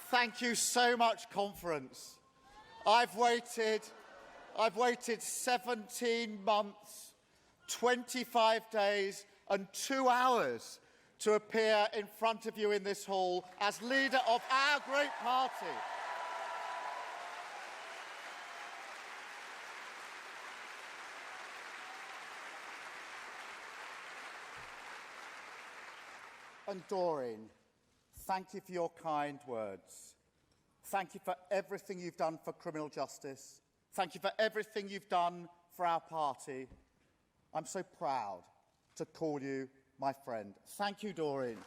Thank you so much, conference. I've waited 17 months, 25 days and 2 hours to appear in front of you in this hall as leader of our great party. And Doreen, thank you for your kind words. Thank you for everything you've done for criminal justice. Thank you for everything you've done for our party. I'm so proud to call you my friend. Thank you, Doreen.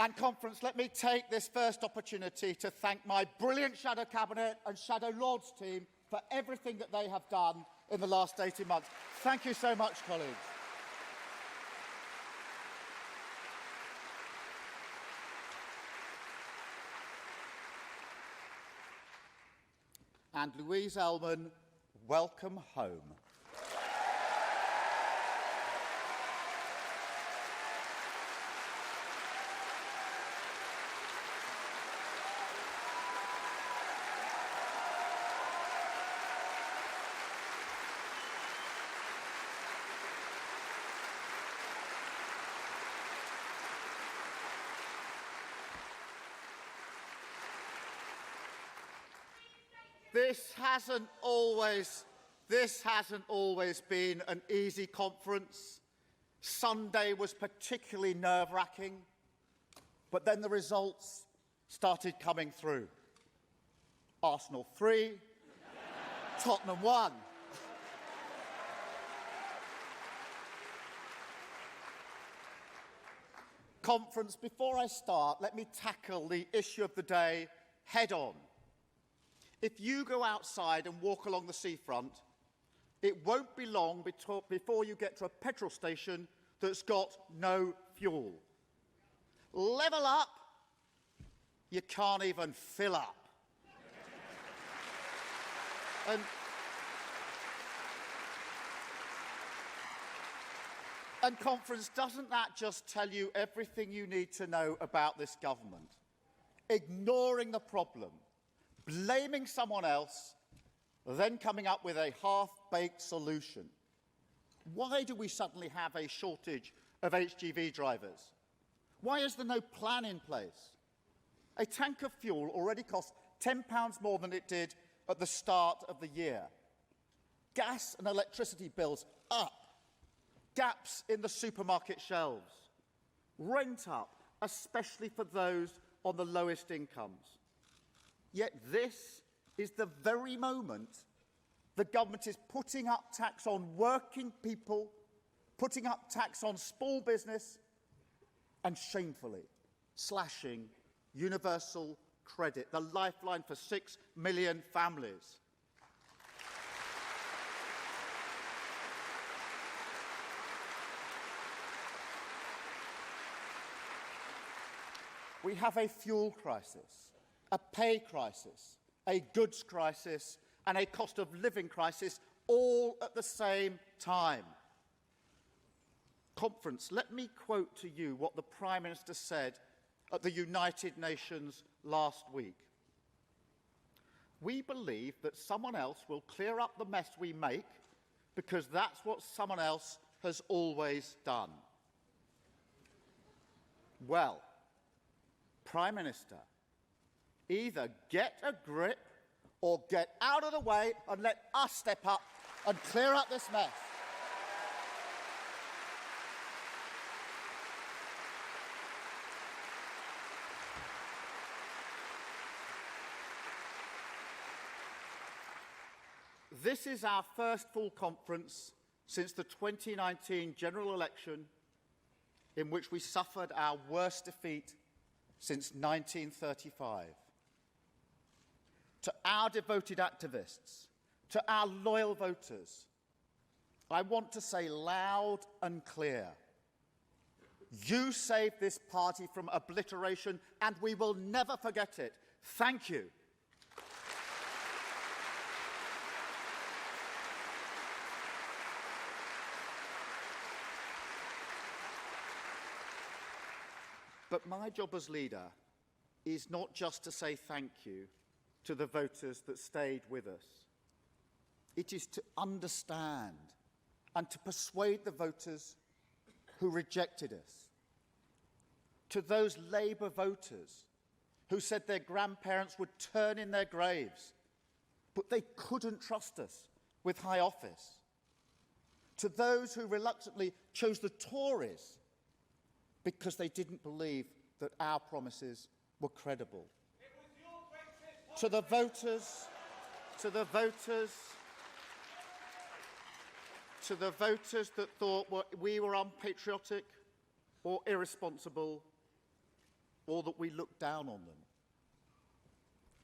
And conference, let me take this first opportunity to thank my brilliant Shadow Cabinet and Shadow Lords team for everything that they have done in the last 18 months. Thank you so much, colleagues. And Louise Ellman, welcome home. This hasn't always been an easy conference. Sunday was particularly nerve-wracking, but then the results started coming through. Arsenal 3, Tottenham 1. Conference, before I start, let me tackle the issue of the day head on. If you go outside and walk along the seafront, it won't be long before you get to a petrol station that's got no fuel. Level up, you can't even fill up. And conference, doesn't that just tell you everything you need to know about this government? Ignoring the problem, blaming someone else, then coming up with a half-baked solution. Why do we suddenly have a shortage of HGV drivers? Why is there no plan in place? A tank of fuel already costs £10 more than it did at the start of the year. Gas and electricity bills up. Gaps in the supermarket shelves. Rent up, especially for those on the lowest incomes. Yet this is the very moment the government is putting up tax on working people, putting up tax on small business, and shamefully slashing universal credit, the lifeline for 6 million families. We have a fuel crisis, a pay crisis, a goods crisis, and a cost of living crisis all at the same time. Conference, let me quote to you what the Prime Minister said at the United Nations last week. We believe that someone else will clear up the mess we make because that's what someone else has always done. Well, Prime Minister, either get a grip or get out of the way and let us step up and clear up this mess. This is our first full conference since the 2019 general election, in which we suffered our worst defeat since 1935. To our devoted activists, to our loyal voters, I want to say loud and clear, you saved this party from obliteration and we will never forget it. Thank you. But my job as leader is not just to say thank you to the voters that stayed with us. It is to understand and to persuade the voters who rejected us. To those Labour voters who said their grandparents would turn in their graves, but they couldn't trust us with high office. To those who reluctantly chose the Tories because they didn't believe that our promises were credible. To the voters that thought we were unpatriotic or irresponsible, or that we looked down on them.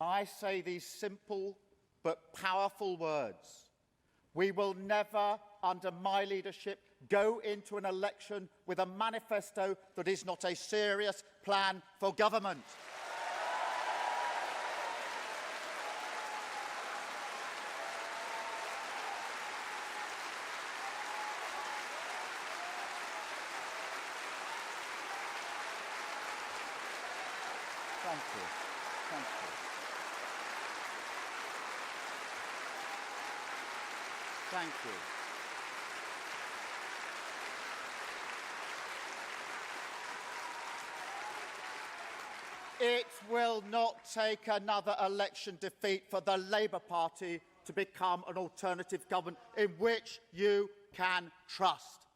I say these simple but powerful words. We will never, under my leadership, go into an election with a manifesto that is not a serious plan for government. Thank you. Thank you. Thank you. It will not take another election defeat for the Labour Party to become an alternative government in which you can trust.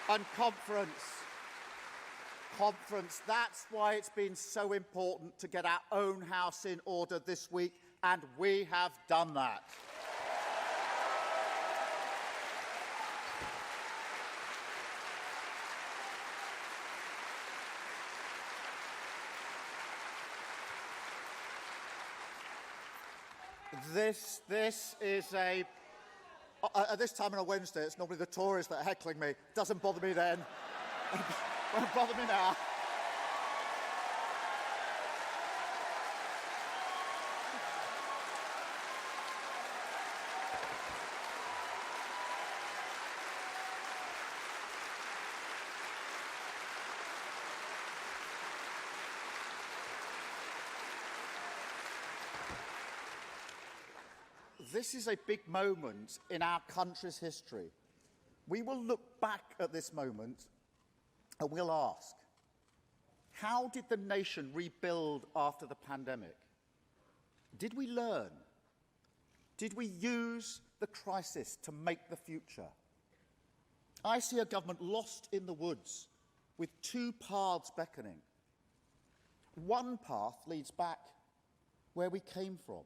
And conference, that's why it's been so important to get our own house in order this week, and we have done that. This is a... At this time on a Wednesday, it's normally the Tories that are heckling me. Doesn't bother me then. Won't bother me now. This is a big moment in our country's history. We will look back at this moment and we'll ask, how did the nation rebuild after the pandemic? Did we learn? Did we use the crisis to make the future? I see a government lost in the woods with two paths beckoning. One path leads back where we came from.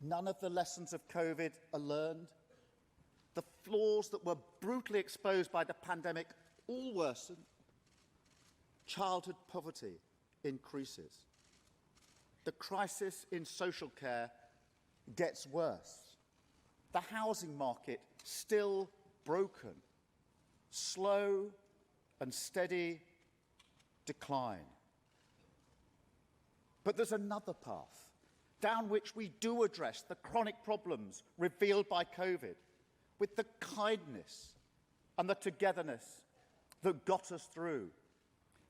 None of the lessons of COVID are learned. The flaws that were brutally exposed by the pandemic all worsen. Childhood poverty increases. The crisis in social care gets worse. The housing market still broken. Slow and steady decline. But there's another path down which we do address the chronic problems revealed by COVID with the kindness and the togetherness that got us through.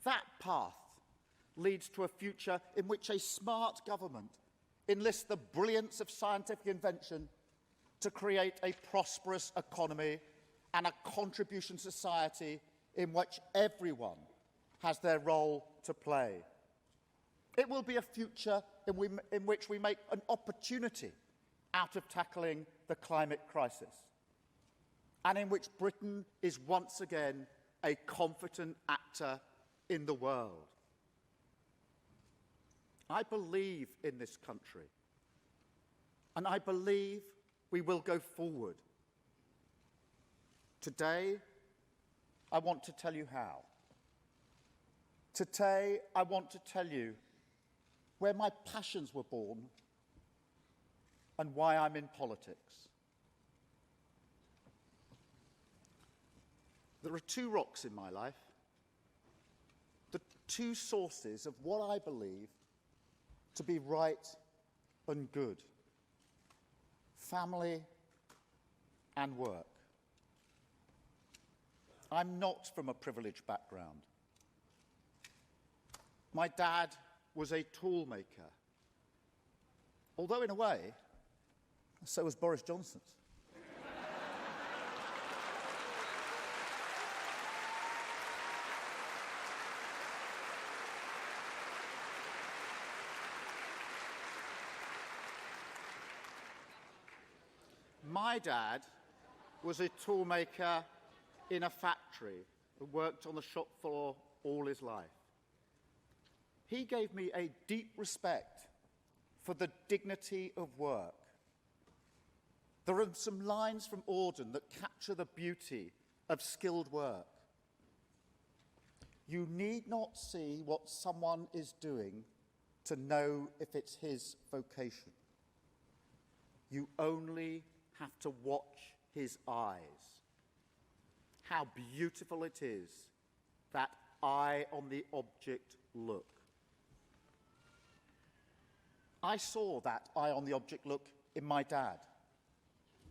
That path leads to a future in which a smart government enlists the brilliance of scientific invention to create a prosperous economy and a contribution society in which everyone has their role to play. It will be a future in which we make an opportunity out of tackling the climate crisis, and in which Britain is once again a confident actor in the world. I believe in this country, and I believe we will go forward. Today, I want to tell you how. Today, I want to tell you where my passions were born and why I'm in politics. There are two rocks in my life, the two sources of what I believe to be right and good: family and work. I'm not from a privileged background. My dad was a tool maker, although in a way, so was Boris Johnson's. My dad was a tool maker in a factory and worked on the shop floor all his life. He gave me a deep respect for the dignity of work. There are some lines from Auden that capture the beauty of skilled work. You need not see what someone is doing to know if it's his vocation. You only have to watch his eyes. How beautiful it is, that eye on the object look. I saw that eye on the object look in my dad.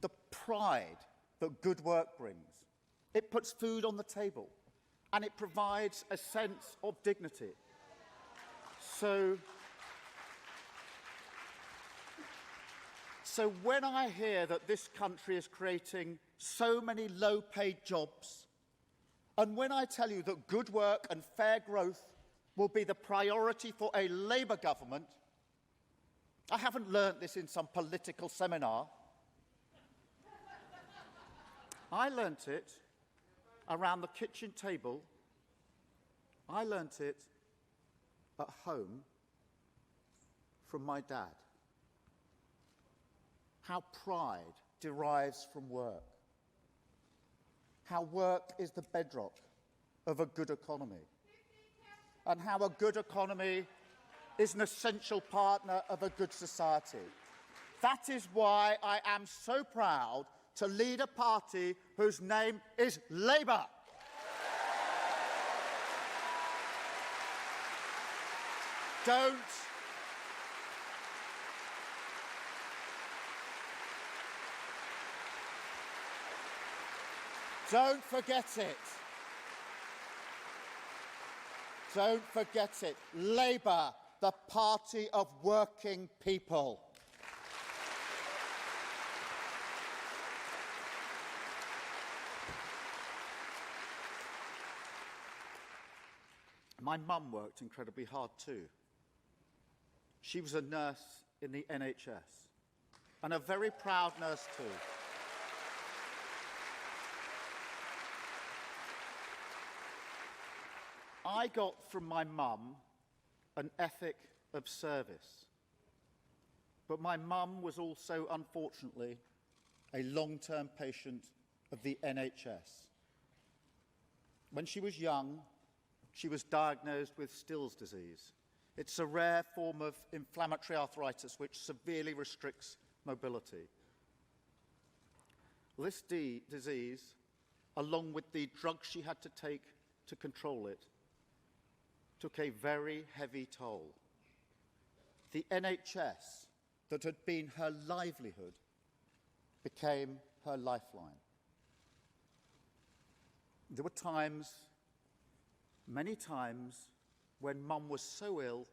The pride that good work brings. It puts food on the table and it provides a sense of dignity. So when I hear that this country is creating so many low-paid jobs, and when I tell you that good work and fair growth will be the priority for a Labour government, I haven't learnt this in some political seminar. I learnt it around the kitchen table. I learnt it at home from my dad. How pride derives from work. How work is the bedrock of a good economy. And how a good economy is an essential partner of a good society. That is why I am so proud to lead a party whose name is Labour. Don't forget it. Don't forget it. Labour, the party of working people. My mum worked incredibly hard too. She was a nurse in the NHS, and a very proud nurse too. I got from my mum an ethic of service. But my mum was also, unfortunately, a long-term patient of the NHS. When she was young, she was diagnosed with Still's disease. It's a rare form of inflammatory arthritis which severely restricts mobility. This disease, along with the drugs she had to take to control it, took a very heavy toll. The NHS, that had been her livelihood, became her lifeline. There were times, many times, when Mum was so ill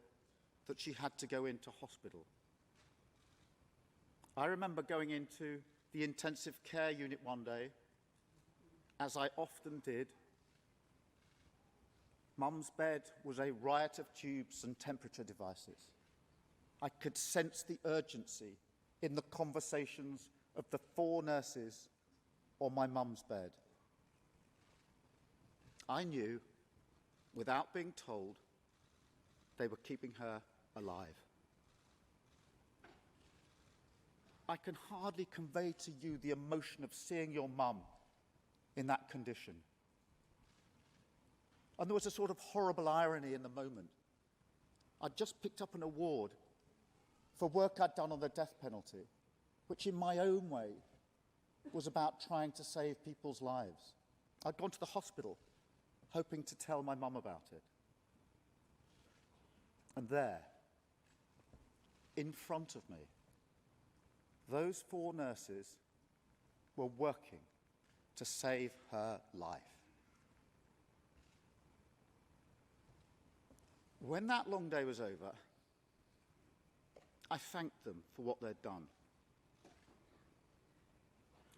that she had to go into hospital. I remember going into the intensive care unit one day, as I often did. Mum's bed was a riot of tubes and temperature devices. I could sense the urgency in the conversations of the 4 nurses on my mum's bed. I knew, without being told, they were keeping her alive. I can hardly convey to you the emotion of seeing your mum in that condition. And there was a sort of horrible irony in the moment. I'd just picked up an award for work I'd done on the death penalty, which in my own way was about trying to save people's lives. I'd gone to the hospital hoping to tell my mum about it. And there, in front of me, those 4 nurses were working to save her life. When that long day was over, I thanked them for what they'd done.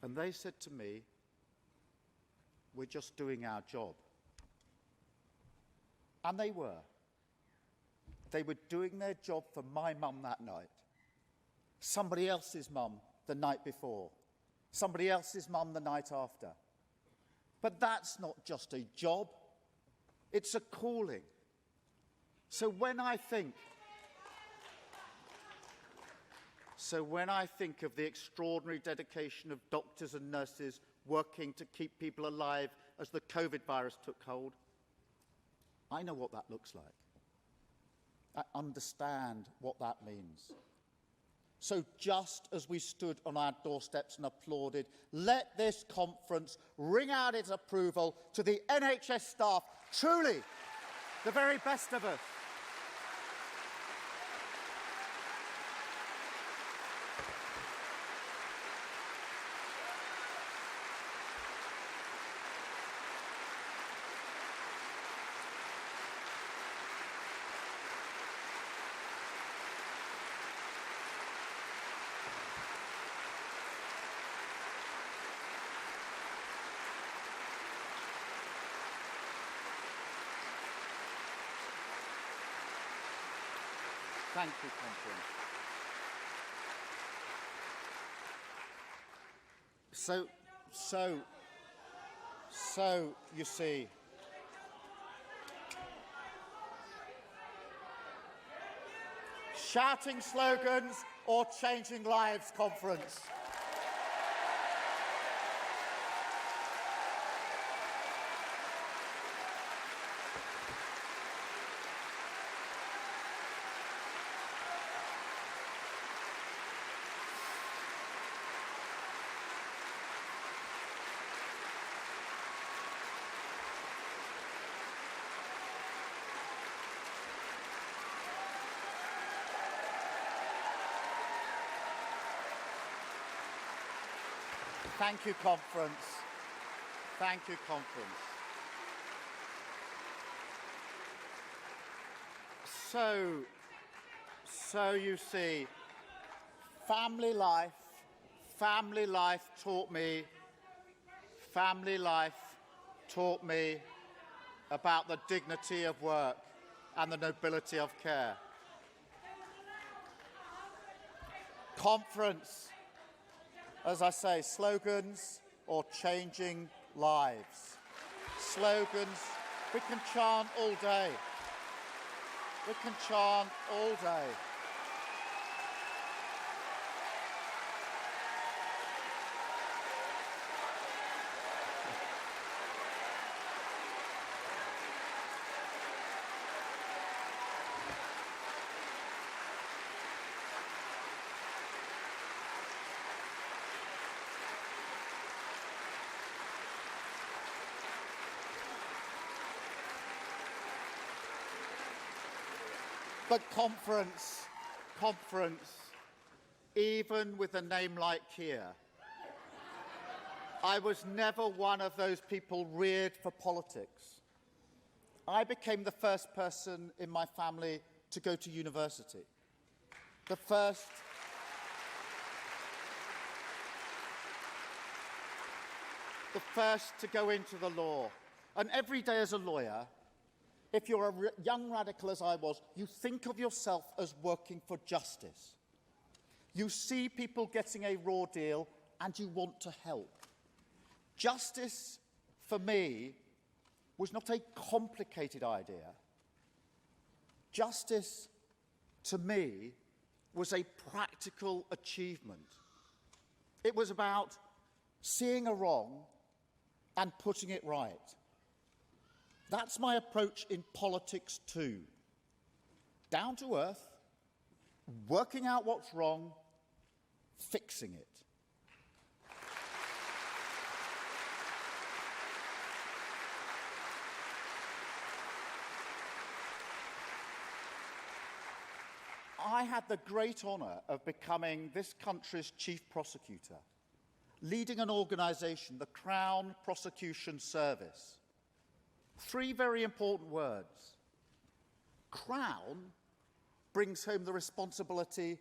And they said to me, "We're just doing our job." And they were. They were doing their job for my mum that night, somebody else's mum the night before, somebody else's mum the night after. But that's not just a job, it's a calling. So when I think of the extraordinary dedication of doctors and nurses working to keep people alive as the COVID virus took hold, I know what that looks like. I understand what that means. So just as we stood on our doorsteps and applauded, let this conference ring out its approval to the NHS staff, truly the very best of us. Thank you, Conference. So, you see, shouting slogans or changing lives, Conference. Thank you, Conference. Thank you, Conference. So you see, family life taught me about the dignity of work and the nobility of care. Conference, as I say, slogans or changing lives. Slogans, we can chant all day. We can chant all day. But conference, even with a name like Keir, I was never one of those people reared for politics. I became the first person in my family to go to university. The first to go into the law. And every day as a lawyer, if you're a young radical as I was, you think of yourself as working for justice. You see people getting a raw deal and you want to help. Justice, for me, was not a complicated idea. Justice, to me, was a practical achievement. It was about seeing a wrong and putting it right. That's my approach in politics too. Down to earth, working out what's wrong, fixing it. I had the great honour of becoming this country's chief prosecutor, leading an organisation, the Crown Prosecution Service. 3 very important words: Crown brings home the responsibility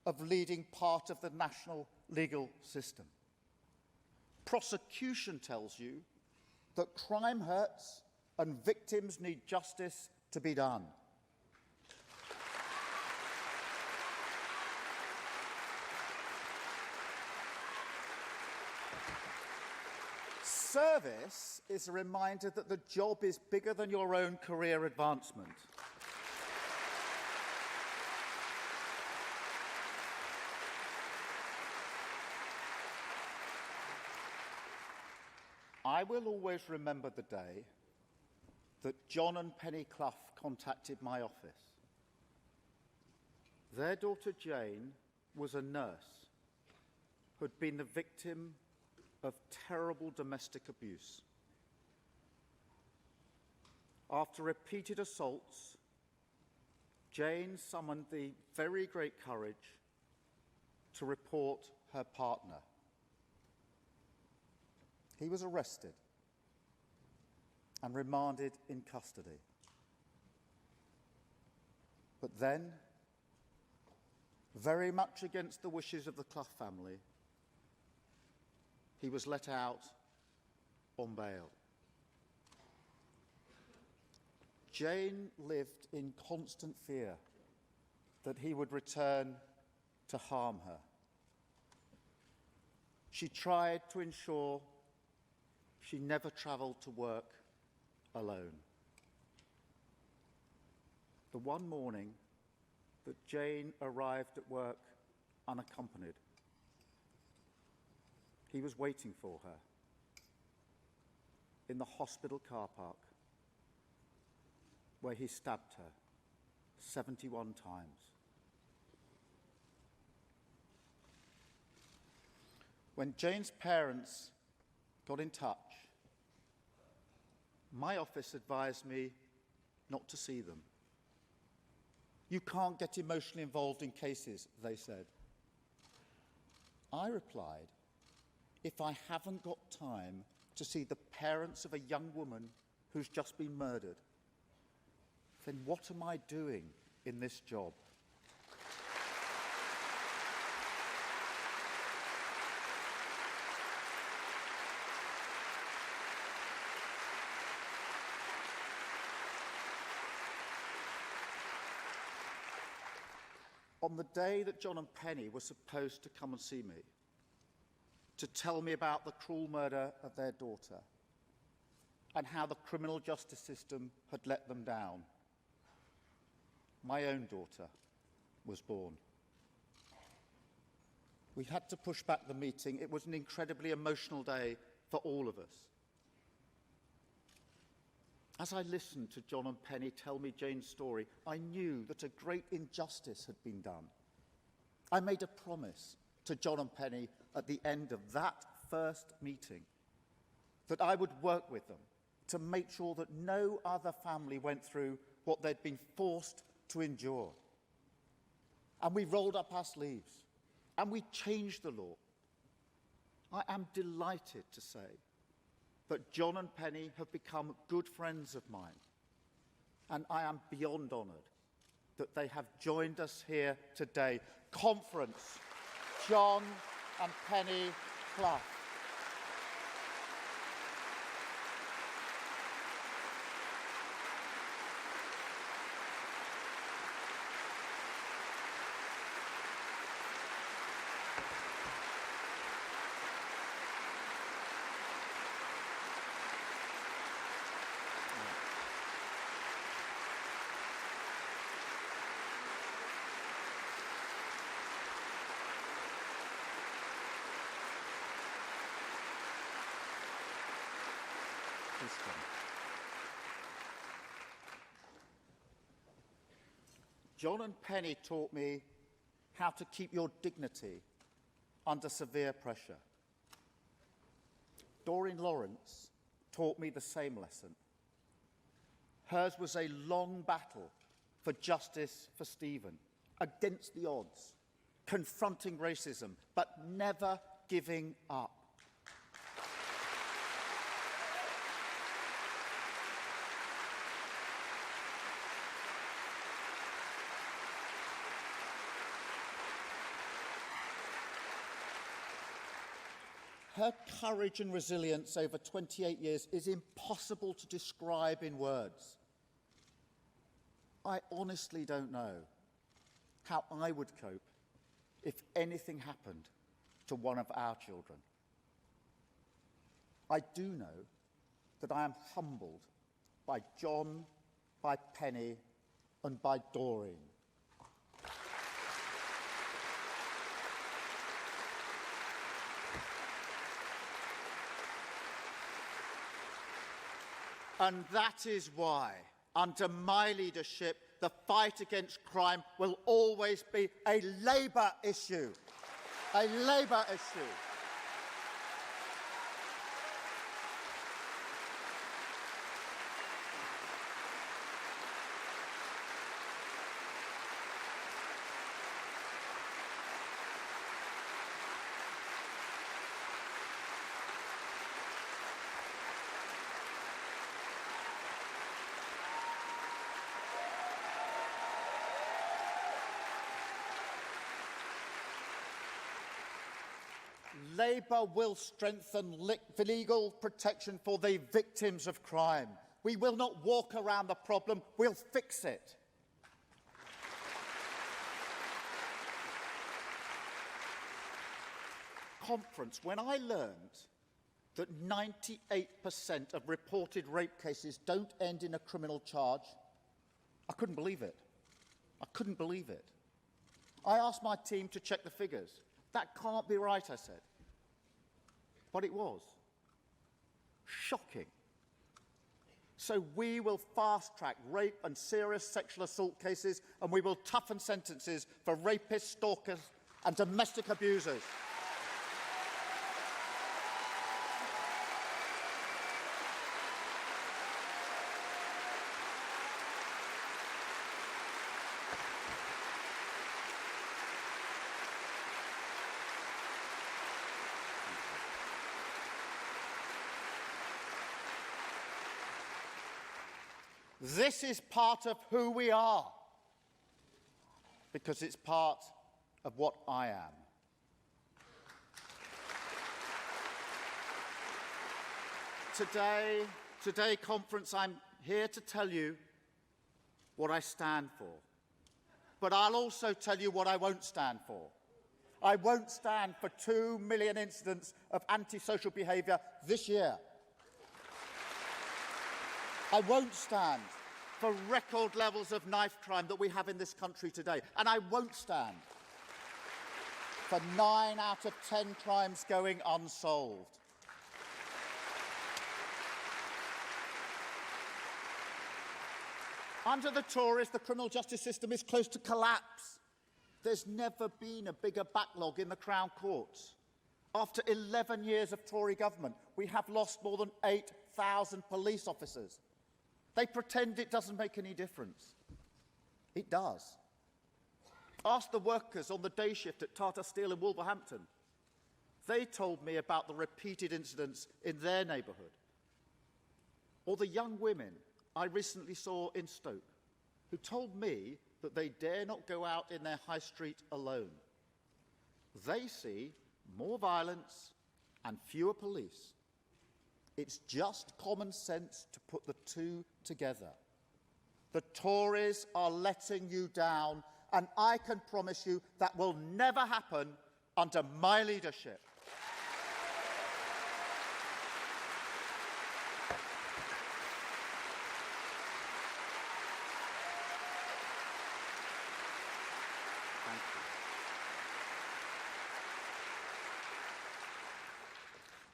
of leading part of the national legal system. Prosecution tells you that crime hurts and victims need justice to be done. Service is a reminder that the job is bigger than your own career advancement. I will always remember the day that John and Penny Clough contacted my office. Their daughter Jane was a nurse who had been the victim of terrible domestic abuse. After repeated assaults, Jane summoned the very great courage to report her partner. He was arrested and remanded in custody. But then, very much against the wishes of the Clough family, he was let out on bail. Jane lived in constant fear that he would return to harm her. She tried to ensure she never travelled to work alone. The one morning that Jane arrived at work unaccompanied, he was waiting for her in the hospital car park, where he stabbed her 71 times. When Jane's parents got in touch, my office advised me not to see them. You can't get emotionally involved in cases, they said. I replied, if I haven't got time to see the parents of a young woman who's just been murdered, then what am I doing in this job? On the day that John and Penny were supposed to come and see me, to tell me about the cruel murder of their daughter and how the criminal justice system had let them down, my own daughter was born. We had to push back the meeting. It was an incredibly emotional day for all of us. As I listened to John and Penny tell me Jane's story, I knew that a great injustice had been done. I made a promise to John and Penny at the end of that first meeting that I would work with them to make sure that no other family went through what they'd been forced to endure. And we rolled up our sleeves and we changed the law. I am delighted to say that John and Penny have become good friends of mine, and I am beyond honoured that they have joined us here today. Conference, John and Penny Clough. John and Penny taught me how to keep your dignity under severe pressure. Doreen Lawrence taught me the same lesson. Hers was a long battle for justice for Stephen, against the odds, confronting racism, but never giving up. Her courage and resilience over 28 years is impossible to describe in words. I honestly don't know how I would cope if anything happened to one of our children. I do know that I am humbled by John, by Penny, and by Doreen. And that is why, under my leadership, the fight against crime will always be a Labour issue. A Labour issue. Labour will strengthen legal protection for the victims of crime. We will not walk around the problem, we'll fix it. Conference, when I learned that 98% of reported rape cases don't end in a criminal charge, I couldn't believe it. I couldn't believe it. I asked my team to check the figures. That can't be right, I said. But it was. Shocking. So we will fast-track rape and serious sexual assault cases, and we will toughen sentences for rapists, stalkers and domestic abusers. This is part of who we are, because it's part of what I am. Today, conference, I'm here to tell you what I stand for. But I'll also tell you what I won't stand for. I won't stand for 2 million incidents of antisocial behaviour this year. I won't stand for record levels of knife crime that we have in this country today. And I won't stand for 9 out of 10 crimes going unsolved. Under the Tories, the criminal justice system is close to collapse. There's never been a bigger backlog in the Crown Courts. After 11 years of Tory government, we have lost more than 8,000 police officers. They pretend it doesn't make any difference. It does. Ask the workers on the day shift at Tata Steel in Wolverhampton. They told me about the repeated incidents in their neighbourhood. Or the young women I recently saw in Stoke, who told me that they dare not go out in their high street alone. They see more violence and fewer police. It's just common sense to put the two together. The Tories are letting you down, and I can promise you that will never happen under my leadership.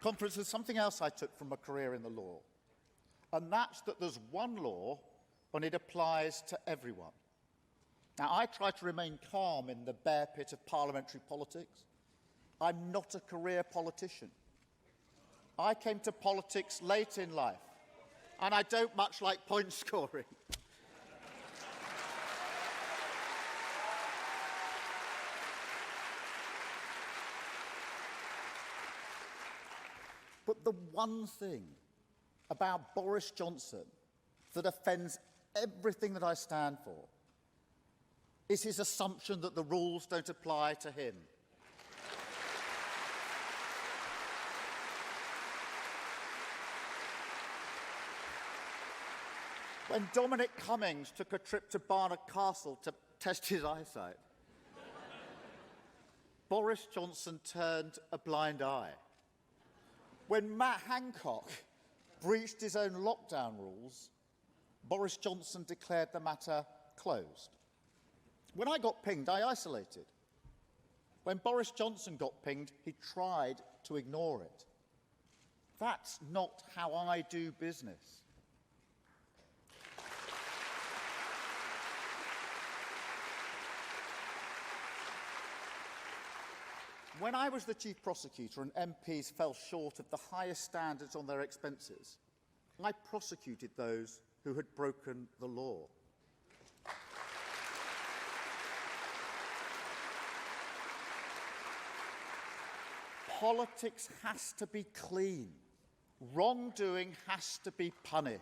Conference, there's something else I took from a career in the law, and that's that there's one law when it applies to everyone. Now, I try to remain calm in the bear pit of parliamentary politics. I'm not a career politician. I came to politics late in life, and I don't much like point scoring. But the one thing about Boris Johnson that offends everything that I stand for is his assumption that the rules don't apply to him. When Dominic Cummings took a trip to Barnard Castle to test his eyesight, Boris Johnson turned a blind eye. When Matt Hancock breached his own lockdown rules, Boris Johnson declared the matter closed. When I got pinged, I isolated. When Boris Johnson got pinged, he tried to ignore it. That's not how I do business. When I was the chief prosecutor and MPs fell short of the highest standards on their expenses, I prosecuted those who had broken the law. Politics has to be clean. Wrongdoing has to be punished.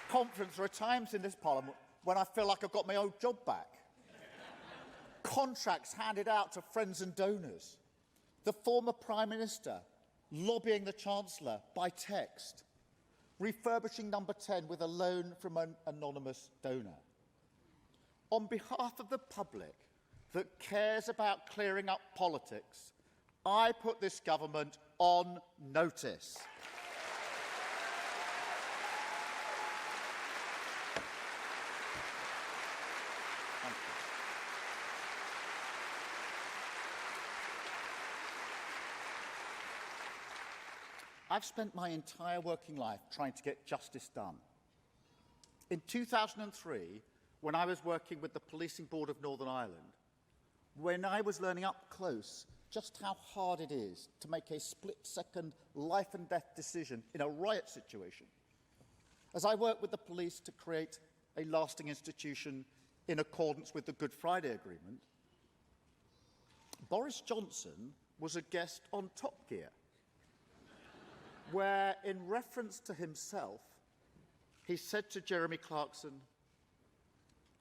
Conference, there are times in this Parliament when I feel like I've got my old job back. Contracts handed out to friends and donors. The former Prime Minister lobbying the Chancellor by text. Refurbishing Number 10 with a loan from an anonymous donor. On behalf of the public that cares about clearing up politics, I put this government on notice. I've spent my entire working life trying to get justice done. In 2003, when I was working with the Policing Board of Northern Ireland, when I was learning up close just how hard it is to make a split-second life-and-death decision in a riot situation, as I worked with the police to create a lasting institution in accordance with the Good Friday Agreement, Boris Johnson was a guest on Top Gear, where, in reference to himself, he said to Jeremy Clarkson,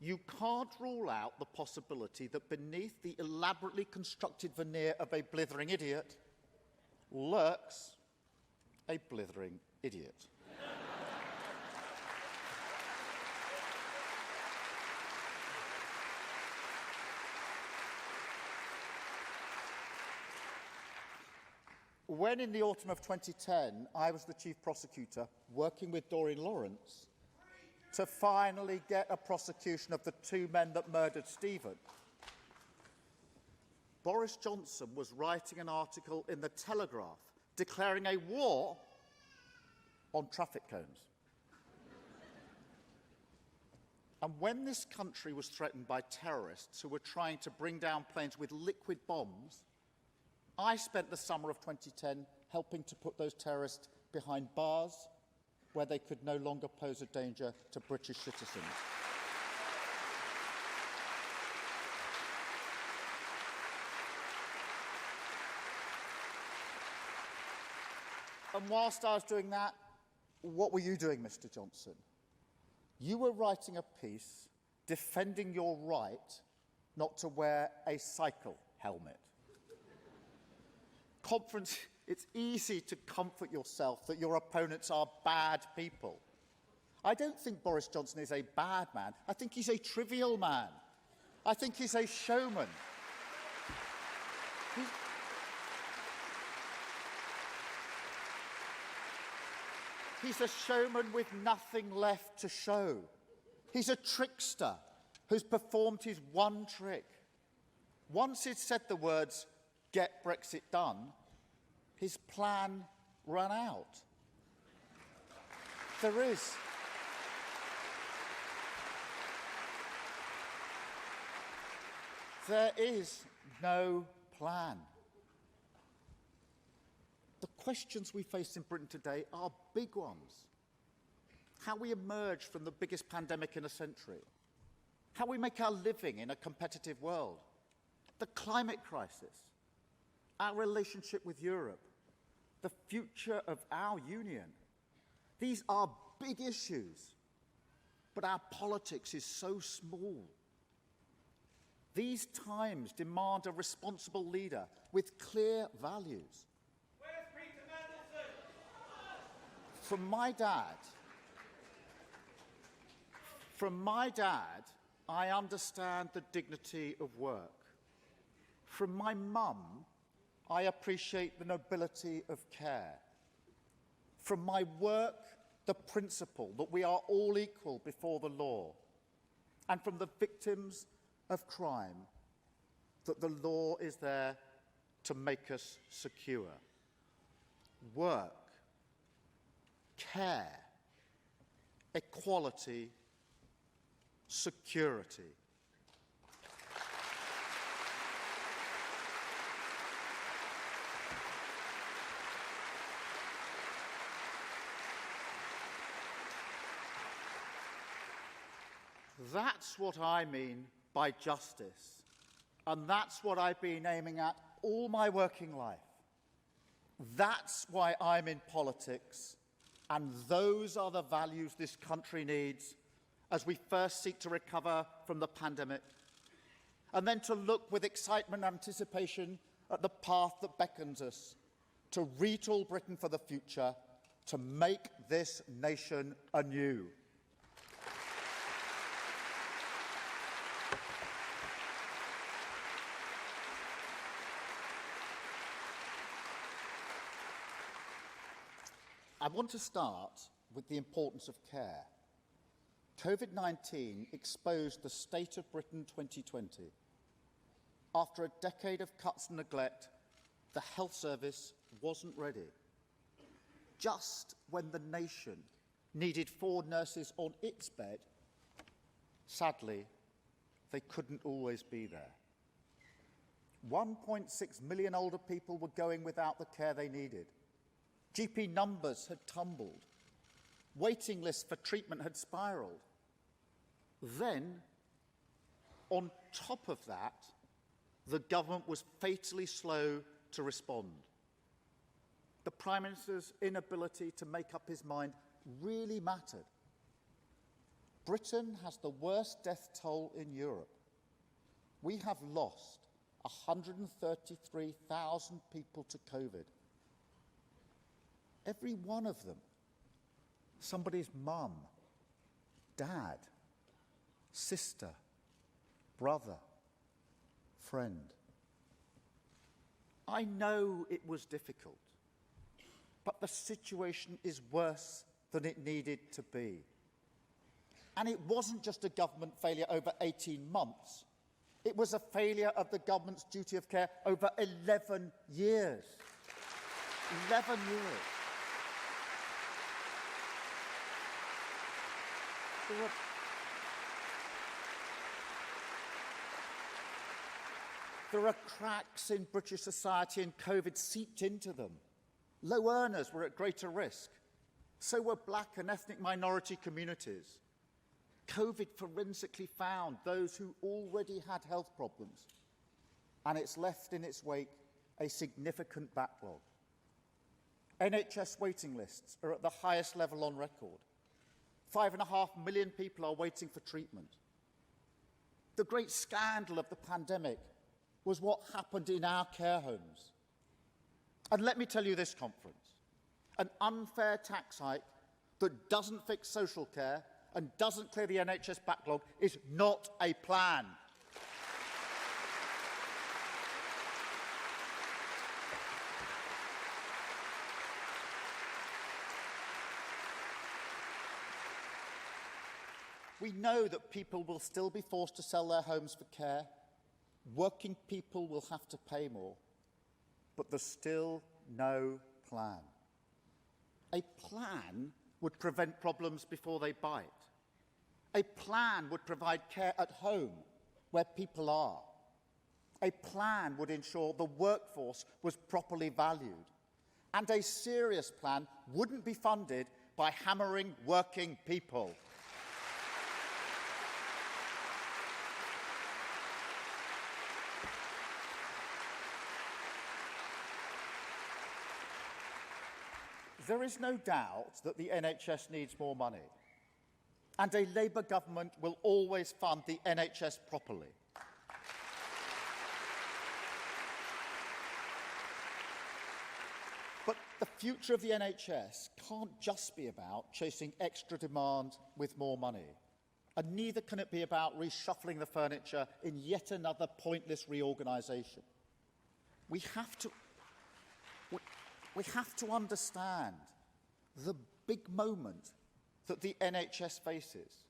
"You can't rule out the possibility that beneath the elaborately constructed veneer of a blithering idiot lurks a blithering idiot." When, in the autumn of 2010, I was the chief prosecutor working with Doreen Lawrence to finally get a prosecution of the two men that murdered Stephen, Boris Johnson was writing an article in The Telegraph declaring a war on traffic cones. And when this country was threatened by terrorists who were trying to bring down planes with liquid bombs, I spent the summer of 2010 helping to put those terrorists behind bars where they could no longer pose a danger to British citizens. And whilst I was doing that, what were you doing, Mr. Johnson? You were writing a piece defending your right not to wear a cycle helmet. Conference, it's easy to comfort yourself that your opponents are bad people. I don't think Boris Johnson is a bad man. I think he's a trivial man. I think he's a showman. He's a showman with nothing left to show. He's a trickster who's performed his one trick. Once he'd said the words, "Get Brexit done," his plan ran out. There is no plan. The questions we face in Britain today are big ones. How we emerge from the biggest pandemic in a century. How we make our living in a competitive world. The climate crisis. Our relationship with Europe. The future of our union. These are big issues, but our politics is so small. These times demand a responsible leader with clear values. Where's Peter Mandelson? From my dad, I understand the dignity of work. From my mum, I appreciate the nobility of care. From my work, the principle that we are all equal before the law. And from the victims of crime, that the law is there to make us secure. Work, care, equality, security. That's what I mean by justice, and that's what I've been aiming at all my working life. That's why I'm in politics, and those are the values this country needs as we first seek to recover from the pandemic, and then to look with excitement and anticipation at the path that beckons us to retool Britain for the future, to make this nation anew. I want to start with the importance of care. COVID-19 exposed the state of Britain 2020. After a decade of cuts and neglect, the health service wasn't ready. Just when the nation needed 4 nurses on its bed, sadly, they couldn't always be there. 1.6 million older people were going without the care they needed. GP numbers had tumbled. Waiting lists for treatment had spiralled. Then, on top of that, the government was fatally slow to respond. The Prime Minister's inability to make up his mind really mattered. Britain has the worst death toll in Europe. We have lost 133,000 people to COVID. Every one of them, somebody's mum, dad, sister, brother, friend. I know it was difficult, but the situation is worse than it needed to be. And it wasn't just a government failure over 18 months. It was a failure of the government's duty of care over 11 years. 11 years. There are cracks in British society, and COVID seeped into them. Low earners were at greater risk. So were black and ethnic minority communities. COVID forensically found those who already had health problems, and it's left in its wake a significant backlog. NHS waiting lists are at the highest level on record. 5.5 million people are waiting for treatment. The great scandal of the pandemic was what happened in our care homes. And let me tell you this, conference, an unfair tax hike that doesn't fix social care and doesn't clear the NHS backlog is not a plan. We know that people will still be forced to sell their homes for care. Working people will have to pay more. But there's still no plan. A plan would prevent problems before they bite. A plan would provide care at home, where people are. A plan would ensure the workforce was properly valued. And a serious plan wouldn't be funded by hammering working people. There is no doubt that the NHS needs more money, and a Labour government will always fund the NHS properly. future of the NHS can't just be about chasing extra demand with more money, and neither can it be about reshuffling the furniture in yet another pointless reorganisation. We have to understand the big moment that the NHS faces.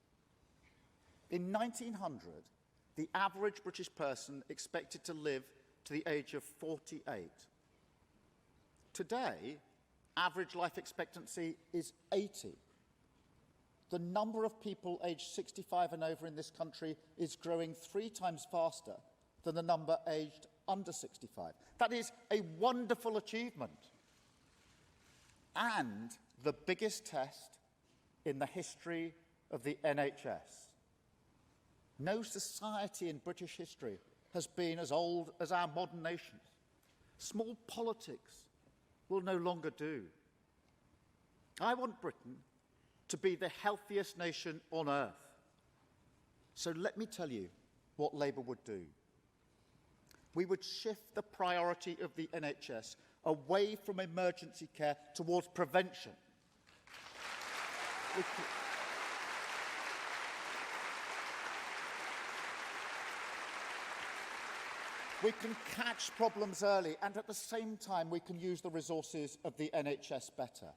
In 1900, the average British person expected to live to the age of 48. Today, average life expectancy is 80. The number of people aged 65 and over in this country is growing 3 times faster than the number aged under 65. That is a wonderful achievement and the biggest test in the history of the NHS. No society in British history has been as old as our modern nations. Small politics will no longer do. I want Britain to be the healthiest nation on earth. So let me tell you what Labour would do. We would shift the priority of the NHS away from emergency care towards prevention. We can catch problems early, and at the same time we can use the resources of the NHS better.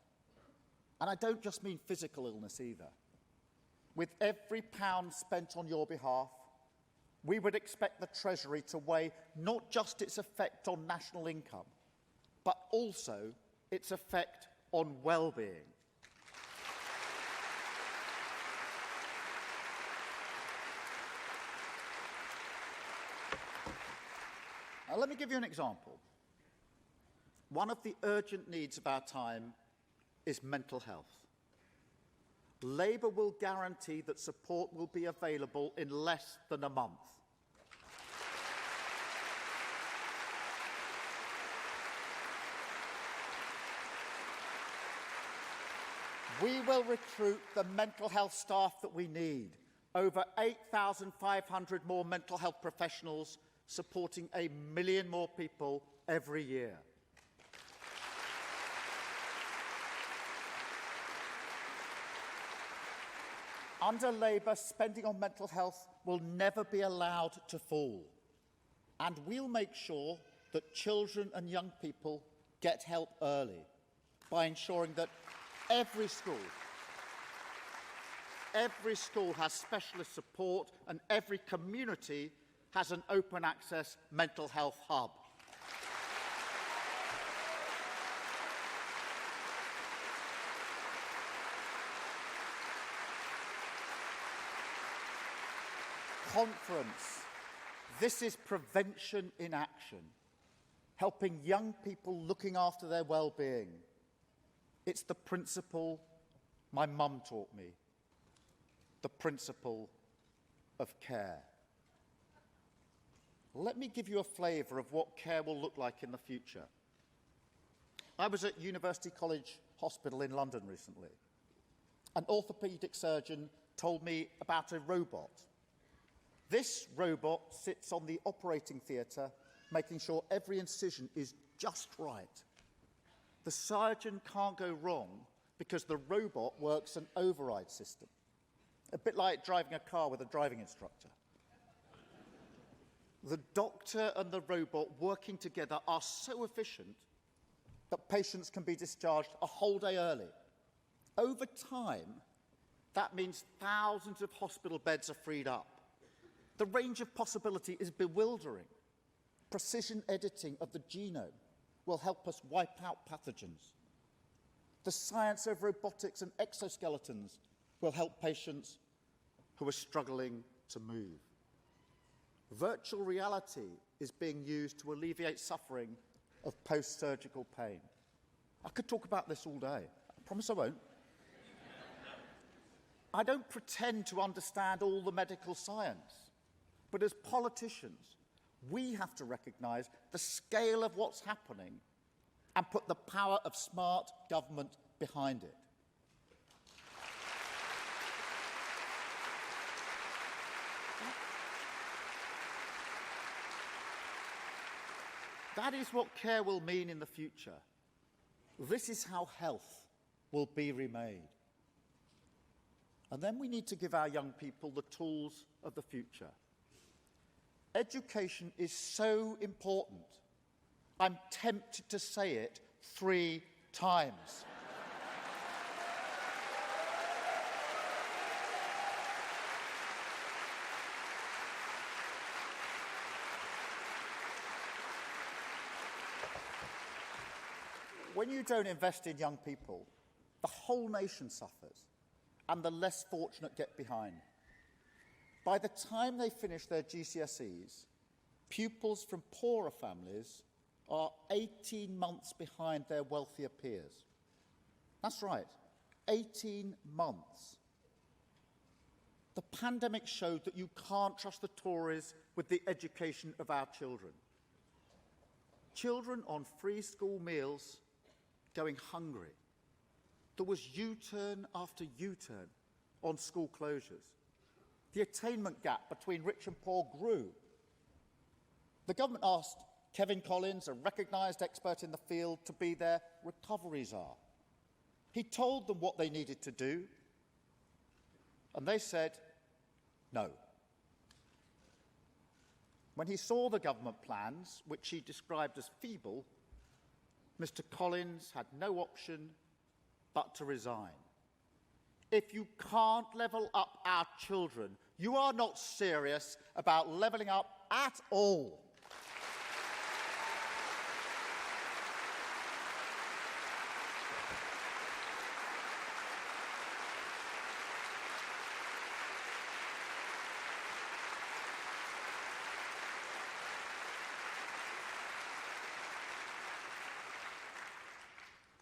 And I don't just mean physical illness either. With every pound spent on your behalf, we would expect the Treasury to weigh not just its effect on national income, but also its effect on well-being. Now, let me give you an example. One of the urgent needs of our time is mental health. Labour will guarantee that support will be available in less than a month. We will recruit the mental health staff that we need. Over 8,500 more mental health professionals supporting 1 million more people every year. Under Labour, spending on mental health will never be allowed to fall. And we'll make sure that children and young people get help early by ensuring that every school has specialist support and every community has an open access mental health hub. Conference. This is prevention in action, helping young people looking after their well-being. It's the principle my mum taught me, the principle of care. Let me give you a flavour of what care will look like in the future. I was at University College Hospital in London recently. An orthopaedic surgeon told me about a robot. This robot sits on the operating theatre, making sure every incision is just right. The surgeon can't go wrong because the robot works an override system, a bit like driving a car with a driving instructor. The doctor and the robot working together are so efficient that patients can be discharged a whole day early. Over time, that means thousands of hospital beds are freed up. The range of possibility is bewildering. Precision editing of the genome will help us wipe out pathogens. The science of robotics and exoskeletons will help patients who are struggling to move. Virtual reality is being used to alleviate suffering of post-surgical pain. I could talk about this all day. I promise I won't. I don't pretend to understand all the medical science, but as politicians, we have to recognise the scale of what's happening and put the power of smart government behind it. That is what care will mean in the future. This is how health will be remade. And then we need to give our young people the tools of the future. Education is so important. I'm tempted to say it 3 times. When you don't invest in young people, the whole nation suffers, and the less fortunate get behind. By the time they finish their GCSEs, pupils from poorer families are 18 months behind their wealthier peers. That's right, 18 months. The pandemic showed that you can't trust the Tories with the education of our children. Children on free school meals going hungry. There was U-turn after U-turn on school closures. The attainment gap between rich and poor grew. The government asked Kevin Collins, a recognised expert in the field, to be their recovery czar. He told them what they needed to do, and they said no. When he saw the government plans, which he described as feeble, Mr. Collins had no option but to resign. If you can't level up our children, you are not serious about levelling up at all.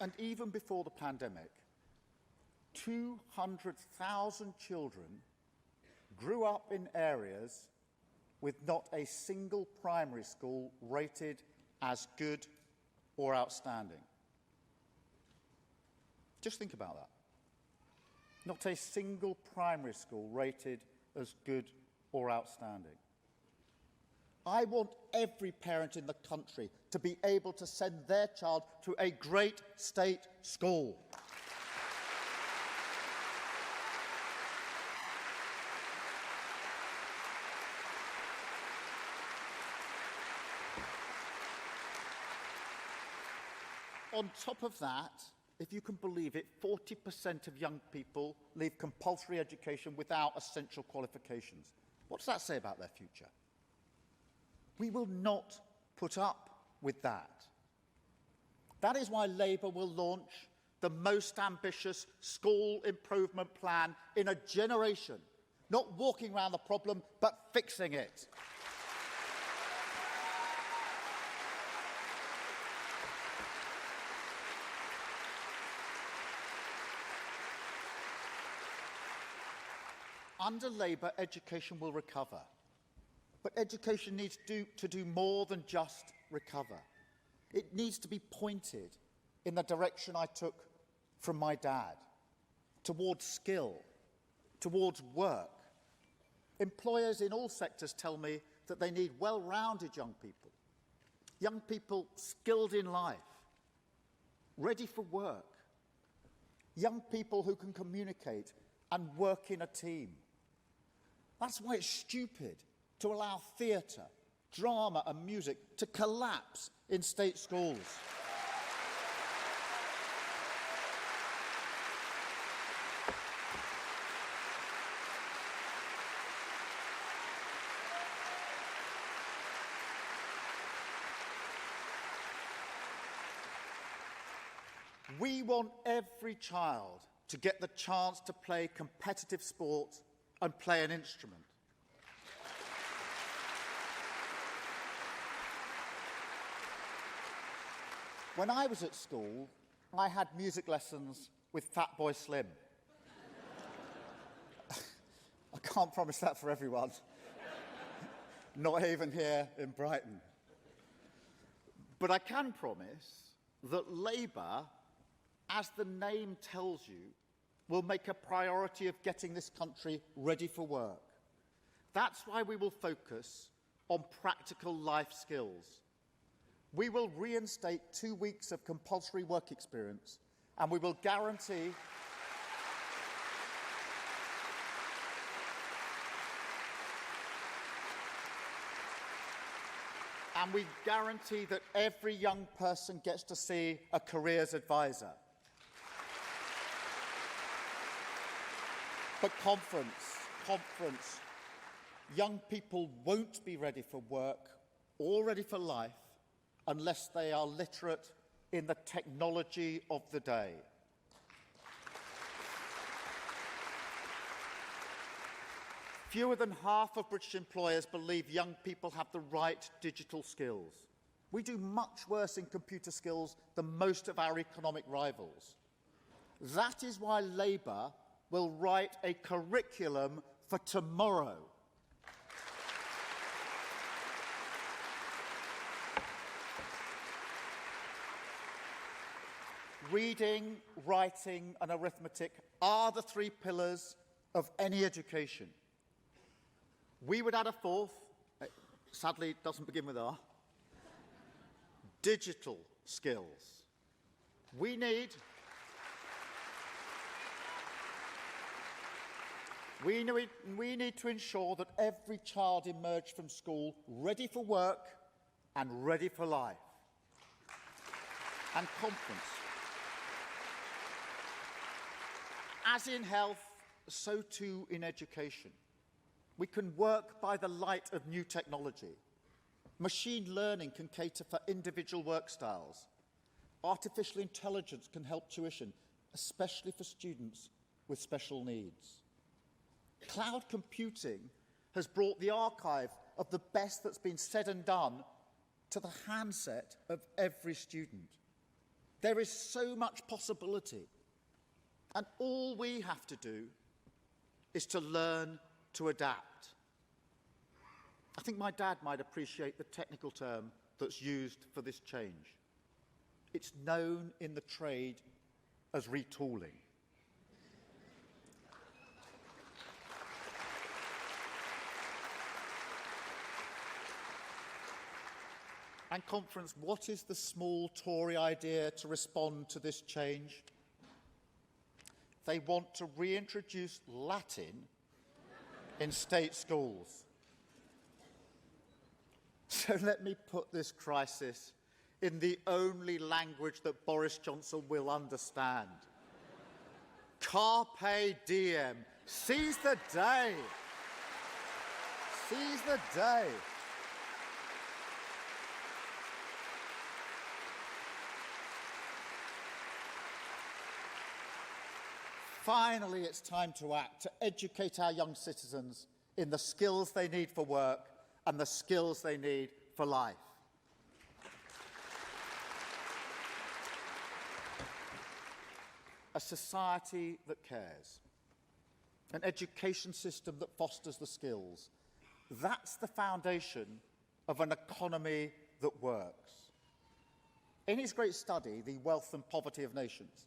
And even before the pandemic, 200,000 children grew up in areas with not a single primary school rated as good or outstanding. Just think about that. Not a single primary school rated as good or outstanding. I want every parent in the country to be able to send their child to a great state school. On top of that, if you can believe it, 40% of young people leave compulsory education without essential qualifications. What does that say about their future? We will not put up with that. That is why Labour will launch the most ambitious school improvement plan in a generation, not walking around the problem, but fixing it. Under Labour, education will recover. But education needs to do more than just recover. It needs to be pointed in the direction I took from my dad, towards skill, towards work. Employers in all sectors tell me that they need well-rounded young people skilled in life, ready for work, young people who can communicate and work in a team. That's why it's stupid to allow theatre, drama and music to collapse in state schools. We want every child to get the chance to play competitive sport and play an instrument. When I was at school, I had music lessons with Fatboy Slim. I can't promise that for everyone, not even here in Brighton. But I can promise that Labour, as the name tells you, will make a priority of getting this country ready for work. That's why we will focus on practical life skills. We will reinstate 2 weeks of compulsory work experience, and we will guarantee that every young person gets to see a careers advisor. But conference, young people won't be ready for work or ready for life unless they are literate in the technology of the day. Fewer than half of British employers believe young people have the right digital skills. We do much worse in computer skills than most of our economic rivals. That is why Labour will write a curriculum for tomorrow. Reading, writing and arithmetic are the 3 pillars of any education. We would add a 4th, sadly it doesn't begin with R, digital skills. We need to ensure that every child emerges from school ready for work and ready for life. And conference. As in health, so too in education. We can work by the light of new technology. Machine learning can cater for individual work styles. Artificial intelligence can help tuition, especially for students with special needs. Cloud computing has brought the archive of the best that's been said and done to the handset of every student. There is so much possibility, and all we have to do is to learn to adapt. I think my dad might appreciate the technical term that's used for this change. It's known in the trade as retooling. And conference, what is the small Tory idea to respond to this change? They want to reintroduce Latin in state schools. So let me put this crisis in the only language that Boris Johnson will understand. Carpe diem. Seize the day. Seize the day. Finally, it's time to act, to educate our young citizens in the skills they need for work and the skills they need for life. A society that cares, an education system that fosters the skills. That's the foundation of an economy that works. In his great study, The Wealth and Poverty of Nations,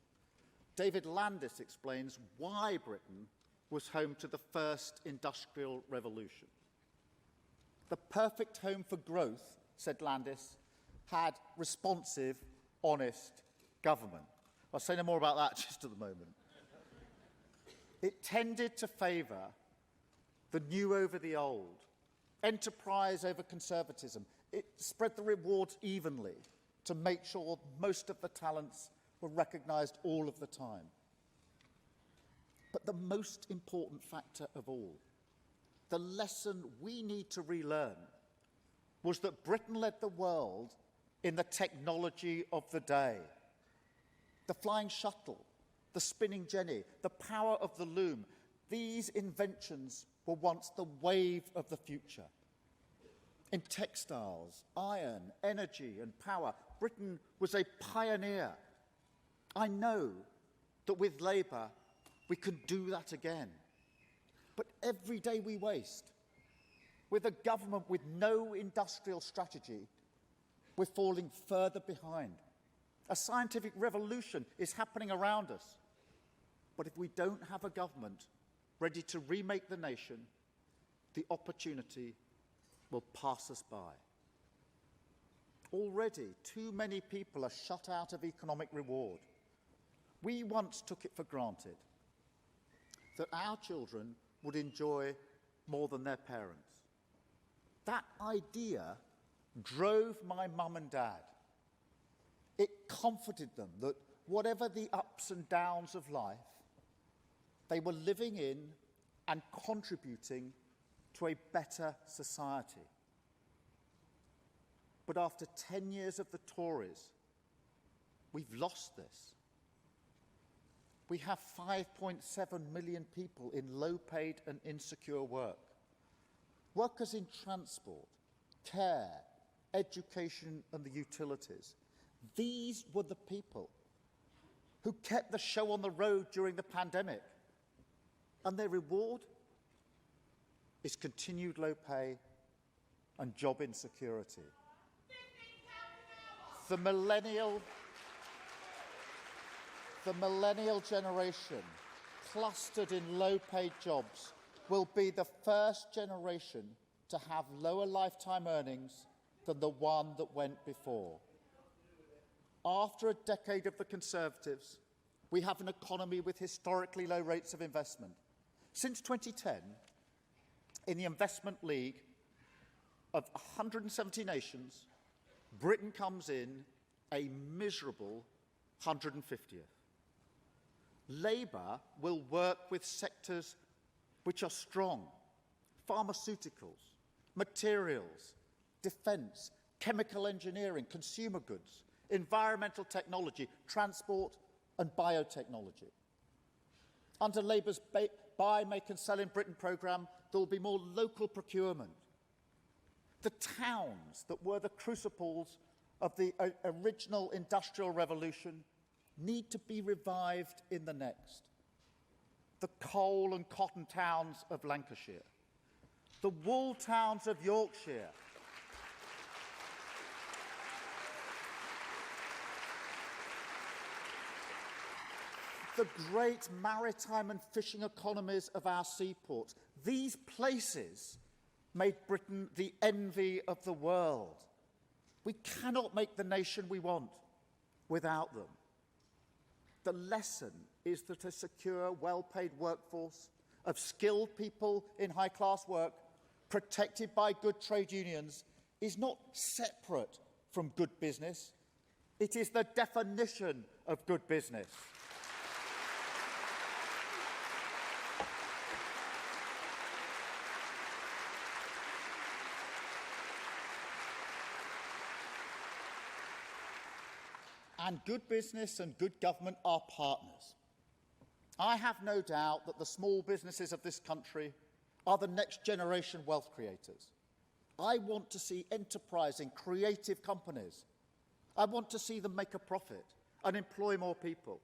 David Landis explains why Britain was home to the first industrial revolution. The perfect home for growth, said Landis, had responsive, honest government. I'll say no more about that just at the moment. It tended to favour the new over the old, enterprise over conservatism. It spread the rewards evenly to make sure most of the talents were recognised all of the time. But the most important factor of all, the lesson we need to relearn, was that Britain led the world in the technology of the day. The flying shuttle, the spinning jenny, the power of the loom, these inventions were once the wave of the future. In textiles, iron, energy and power, Britain was a pioneer. I know that with Labour, we can do that again. But every day we waste, with a government with no industrial strategy, we're falling further behind. A scientific revolution is happening around us. But if we don't have a government ready to remake the nation, the opportunity will pass us by. Already, too many people are shut out of economic reward. We once took it for granted that our children would enjoy more than their parents. That idea drove my mum and dad. It comforted them that whatever the ups and downs of life, they were living in and contributing to a better society. But after 10 years of the Tories, we've lost this. We have 5.7 million people in low-paid and insecure work. Workers in transport, care, education and the utilities. These were the people who kept the show on the road during the pandemic. And their reward is continued low pay and job insecurity. The millennial generation, clustered in low-paid jobs, will be the first generation to have lower lifetime earnings than the one that went before. After a decade of the Conservatives, we have an economy with historically low rates of investment. Since 2010, in the Investment League of 170 nations, Britain comes in a miserable 150th. Labour will work with sectors which are strong: pharmaceuticals, materials, defence, chemical engineering, consumer goods, environmental technology, transport and biotechnology. Under Labour's Buy, Make and Sell in Britain programme, there will be more local procurement. The towns that were the crucibles of the original industrial revolution need to be revived in the next. The coal and cotton towns of Lancashire, the wool towns of Yorkshire, the great maritime and fishing economies of our seaports. These places made Britain the envy of the world. We cannot make the nation we want without them. The lesson is that a secure, well-paid workforce of skilled people in high-class work, protected by good trade unions, is not separate from good business. It is the definition of good business. And good business and good government are partners. I have no doubt that the small businesses of this country are the next generation wealth creators. I want to see enterprising, creative companies. I want to see them make a profit and employ more people.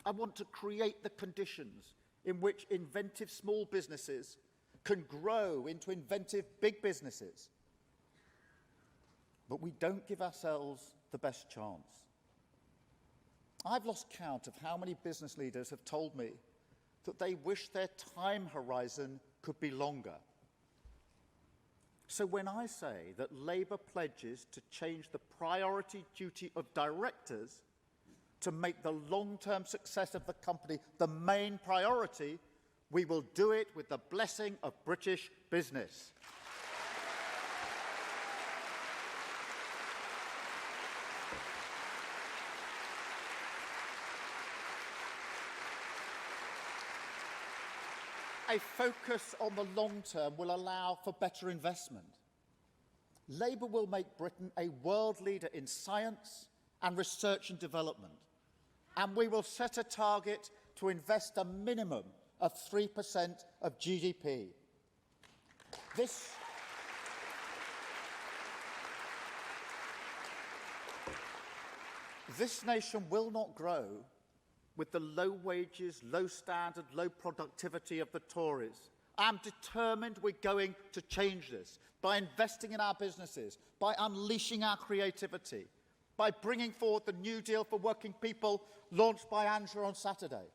I want to create the conditions in which inventive small businesses can grow into inventive big businesses. But we don't give ourselves the best chance. I've lost count of how many business leaders have told me that they wish their time horizon could be longer. So when I say that Labour pledges to change the priority duty of directors to make the long-term success of the company the main priority, we will do it with the blessing of British business. A focus on the long term will allow for better investment. Labour will make Britain a world leader in science and research and development. And we will set a target to invest a minimum of 3% of GDP. This nation will not grow with the low wages, low standard, low productivity of the Tories. I'm determined we're going to change this by investing in our businesses, by unleashing our creativity, by bringing forward the New Deal for working people launched by Angela on Saturday.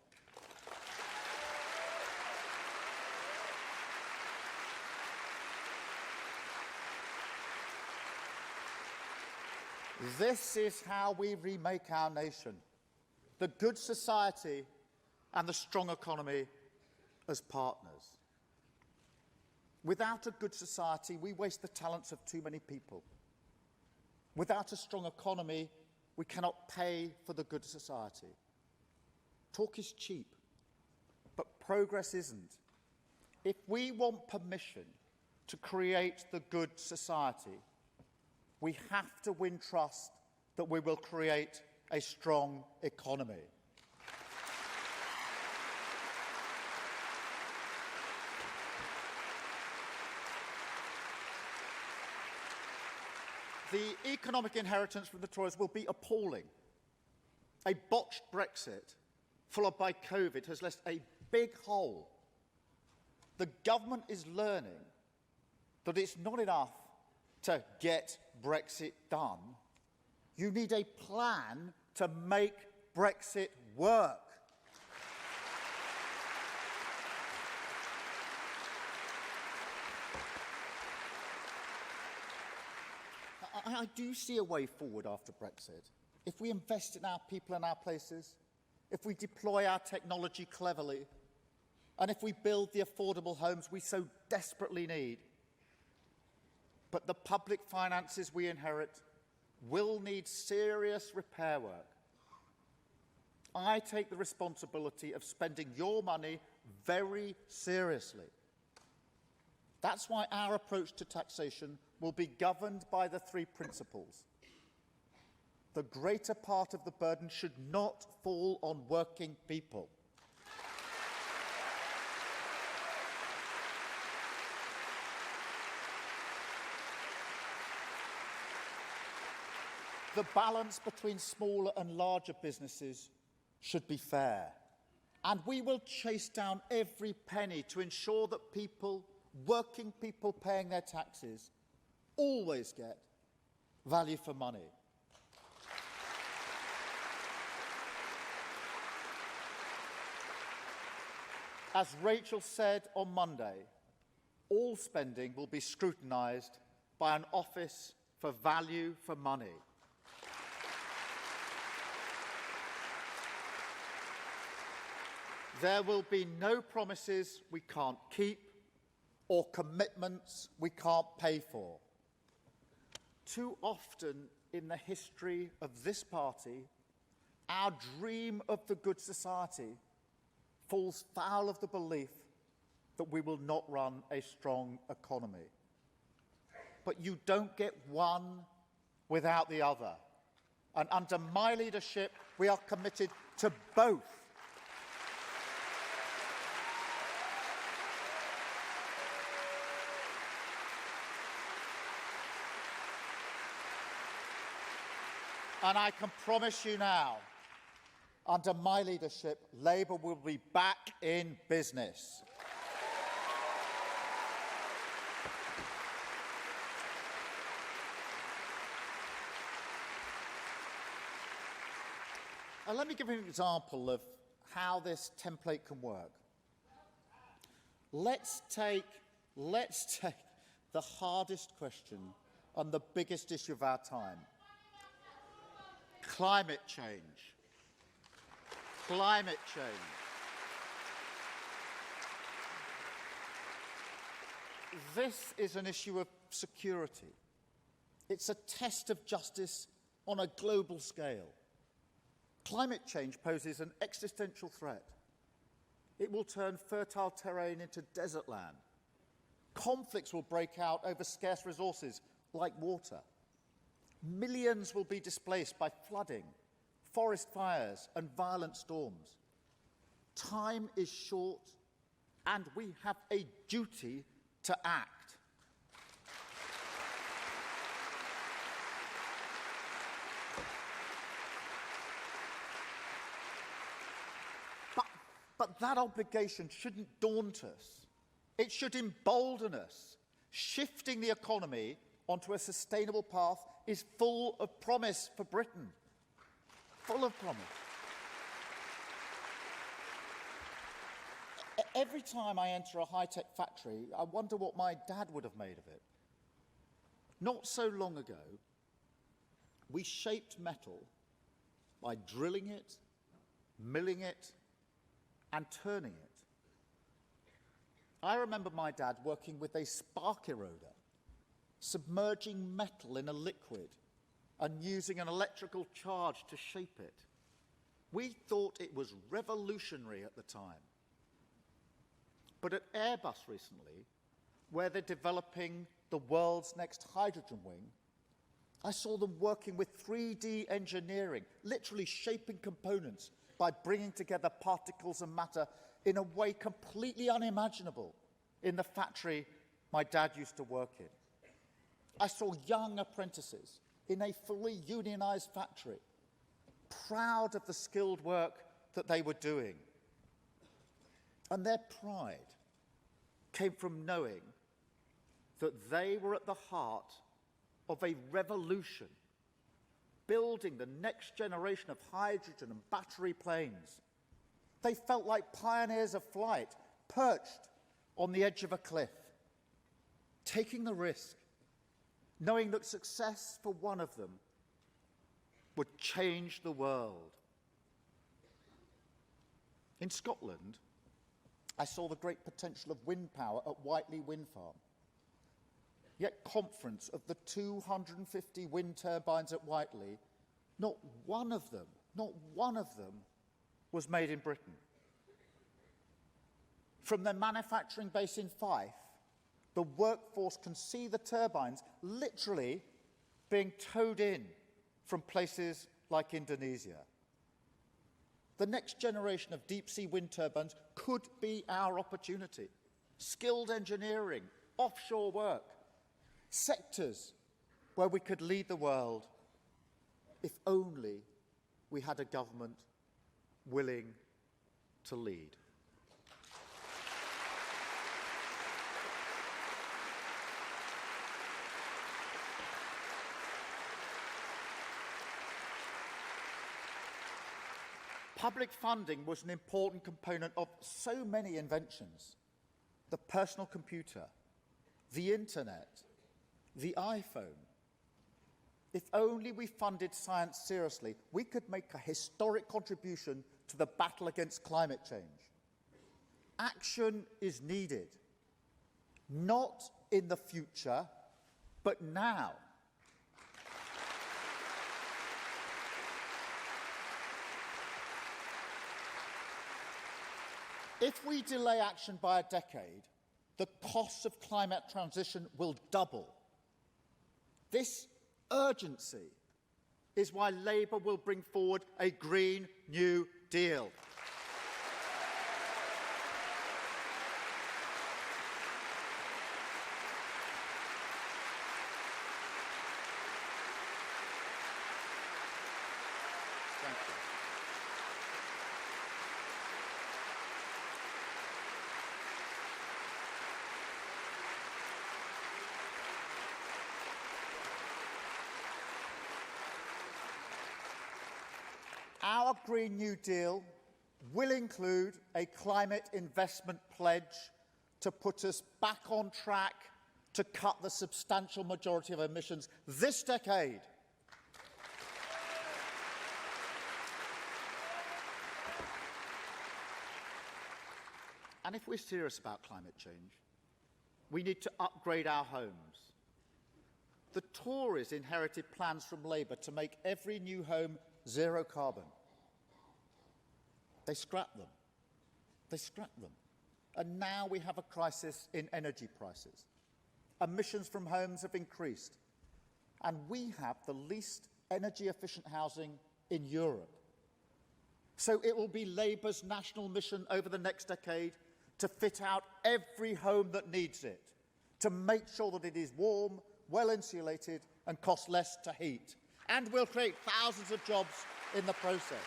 This is how we remake our nation. The good society and the strong economy as partners. Without a good society, we waste the talents of too many people. Without a strong economy, we cannot pay for the good society. Talk is cheap, but progress isn't. If we want permission to create the good society, we have to win trust that we will create a strong economy. The economic inheritance from the Tories will be appalling. A botched Brexit, followed by COVID, has left a big hole. The government is learning that it's not enough to get Brexit done. You need a plan to make Brexit work. I do see a way forward after Brexit. If we invest in our people and our places, if we deploy our technology cleverly, and if we build the affordable homes we so desperately need. But the public finances we inherit will need serious repair work. I take the responsibility of spending your money very seriously. That's why our approach to taxation will be governed by the three principles. The greater part of the burden should not fall on working people. The balance between smaller and larger businesses should be fair. And we will chase down every penny to ensure that people, working people paying their taxes, always get value for money. As Rachel said on Monday, all spending will be scrutinised by an Office for Value for Money. There will be no promises we can't keep or commitments we can't pay for. Too often in the history of this party, our dream of the good society falls foul of the belief that we will not run a strong economy. But you don't get one without the other. And under my leadership, we are committed to both. And I can promise you now, under my leadership, Labour will be back in business. Let me give you an example of how this template can work. Let's take the hardest question and the biggest issue of our time. Climate change. Climate change. This is an issue of security. It's a test of justice on a global scale. Climate change poses an existential threat. It will turn fertile terrain into desert land. Conflicts will break out over scarce resources like water. Millions will be displaced by flooding, forest fires and violent storms. Time is short and we have a duty to act. But that obligation shouldn't daunt us. It should embolden us. Shifting the economy onto a sustainable path is full of promise for Britain. Full of promise. Every time I enter a high-tech factory, I wonder what my dad would have made of it. Not so long ago, We shaped metal by drilling it, milling it, and turning it. I remember my dad working with a spark eroder, submerging metal in a liquid and using an electrical charge to shape it. We thought it was revolutionary at the time. But at Airbus recently, where they're developing the world's next hydrogen wing, I saw them working with 3D engineering, literally shaping components by bringing together particles and matter in a way completely unimaginable in the factory my dad used to work in. I saw young apprentices in a fully unionised factory, proud of the skilled work that they were doing. And their pride came from knowing that they were at the heart of a revolution, building the next generation of hydrogen and battery planes. They felt like pioneers of flight, perched on the edge of a cliff, taking the risk, knowing that success for one of them would change the world. In Scotland, I saw the great potential of wind power at Whiteley Wind Farm. Yet conference of the 250 wind turbines at Whiteley, not one of them was made in Britain. From their manufacturing base in Fife, the workforce can see the turbines literally being towed in from places like Indonesia. The next generation of deep-sea wind turbines could be our opportunity. Skilled engineering, offshore work, sectors where we could lead the world if only we had a government willing to lead. Public funding was an important component of so many inventions: the personal computer, the internet, the iPhone. If only we funded science seriously, we could make a historic contribution to the battle against climate change. Action is needed, not in the future, but now. If we delay action by a decade, the costs of climate transition will double. This urgency is why Labour will bring forward a Green New Deal. Thank you. Our Green New Deal will include a climate investment pledge to put us back on track to cut the substantial majority of emissions this decade. And if we're serious about climate change, we need to upgrade our homes. The Tories inherited plans from Labour to make every new home zero carbon. They scrapped them. They scrapped them. And now we have a crisis in energy prices. Emissions from homes have increased. And we have the least energy-efficient housing in Europe. So it will be Labour's national mission over the next decade to fit out every home that needs it, to make sure that it is warm, well-insulated and costs less to heat. And we'll create thousands of jobs in the process.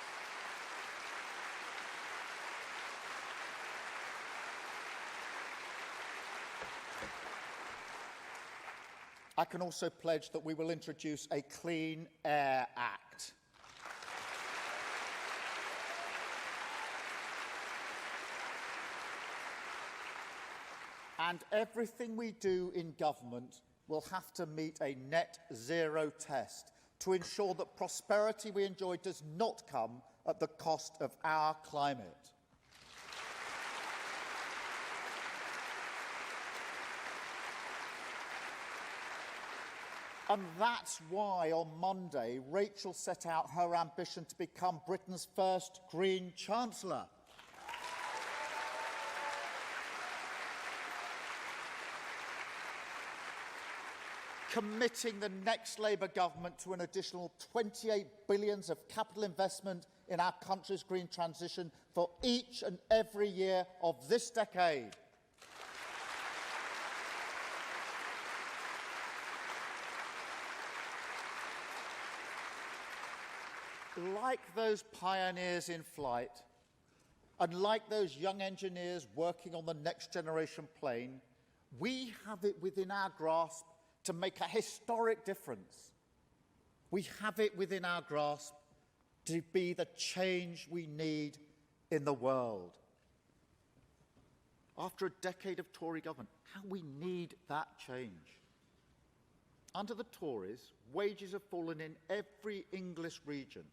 I can also pledge that we will introduce a Clean Air Act. And everything we do in government will have to meet a net zero test. to ensure that prosperity we enjoy does not come at the cost of our climate. And that's why, on Monday, Rachel set out her ambition to become Britain's first Green Chancellor. Committing the next Labour government to an additional £28 billion of capital investment in our country's green transition for each and every year of this decade. Like those pioneers in flight, and like those young engineers working on the next generation plane, we have it within our grasp to make a historic difference. We have it within our grasp to be the change we need in the world. After a decade of Tory government, how we need that change. Under the Tories, wages have fallen in every English region.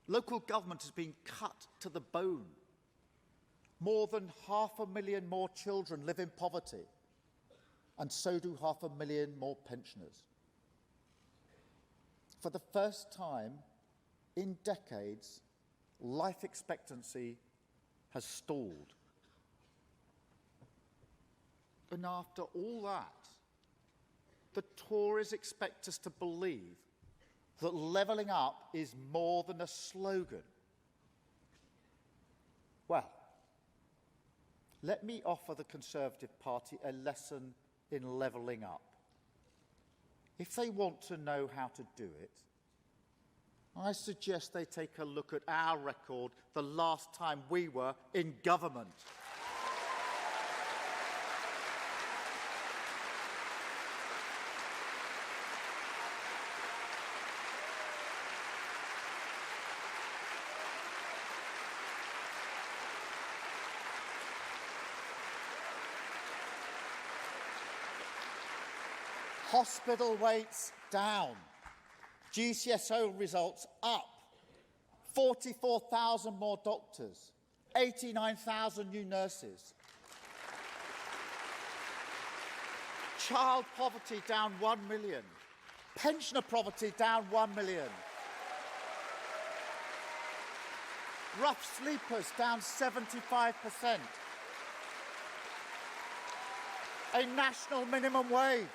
Local government has been cut to the bone. More than 500,000 more children live in poverty, and so do 500,000 more pensioners. For the first time in decades, life expectancy has stalled. And after all that, the Tories expect us to believe that levelling up is more than a slogan. Well, let me offer the Conservative Party a lesson in levelling up. If they want to know how to do it, I suggest they take a look at our record the last time we were in government. Hospital waits down, GCSO results up, 44,000 more doctors, 89,000 new nurses. Child poverty down 1 million, pensioner poverty down 1 million. Rough sleepers down 75%. A national minimum wage.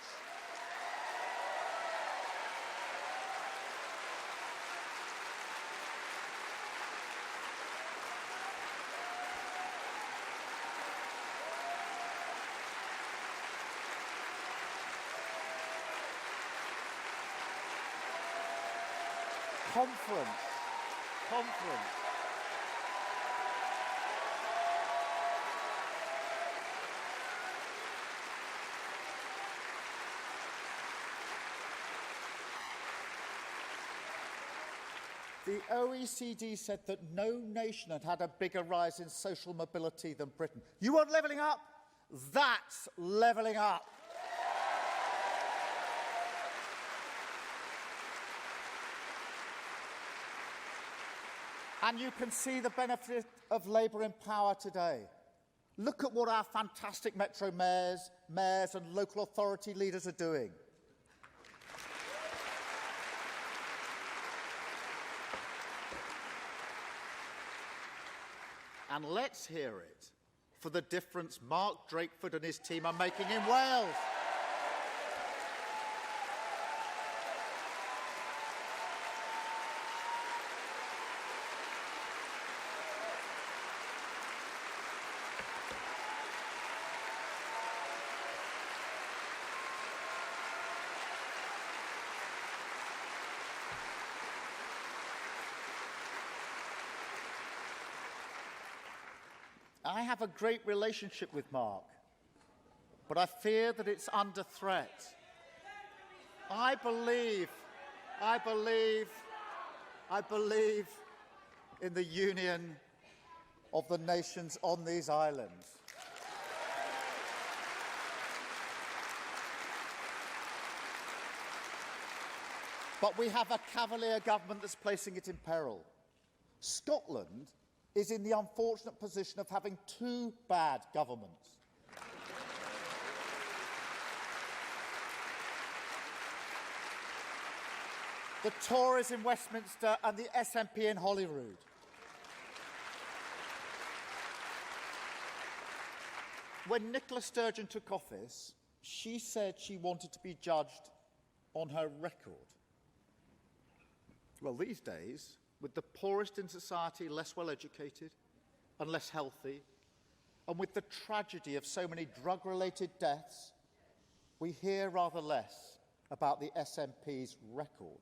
Conference. The OECD said that no nation had had a bigger rise in social mobility than Britain. You want levelling up? That's levelling up. And you can see the benefit of Labour in power today. Look at what our fantastic metro mayors and local authority leaders are doing. And let's hear it for the difference Mark Drakeford and his team are making in Wales. I have a great relationship with Mark, but I fear that it's under threat. I believe in the union of the nations on these islands. But we have a cavalier government that's placing it in peril. Scotland is in the unfortunate position of having two bad governments. The Tories in Westminster and the SNP in Holyrood. When Nicola Sturgeon took office, she said she wanted to be judged on her record. Well, these days, with the poorest in society less well-educated and less healthy, and with the tragedy of so many drug-related deaths, we hear rather less about the SNP's record.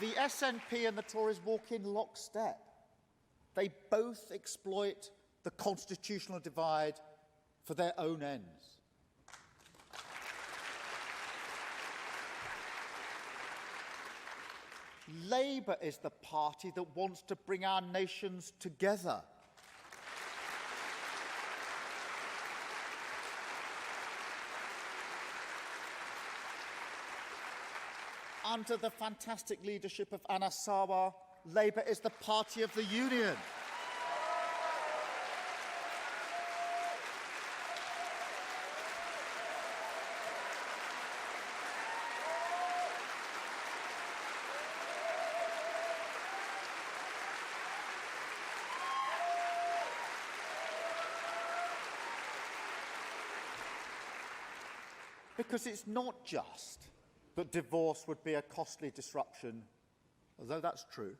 The SNP and the Tories walk in lockstep. They both exploit the constitutional divide for their own ends. Labour is the party that wants to bring our nations together. Under the fantastic leadership of Anna Sawar, Labour is the party of the Union. Because it's not just that divorce would be a costly disruption, although that's true.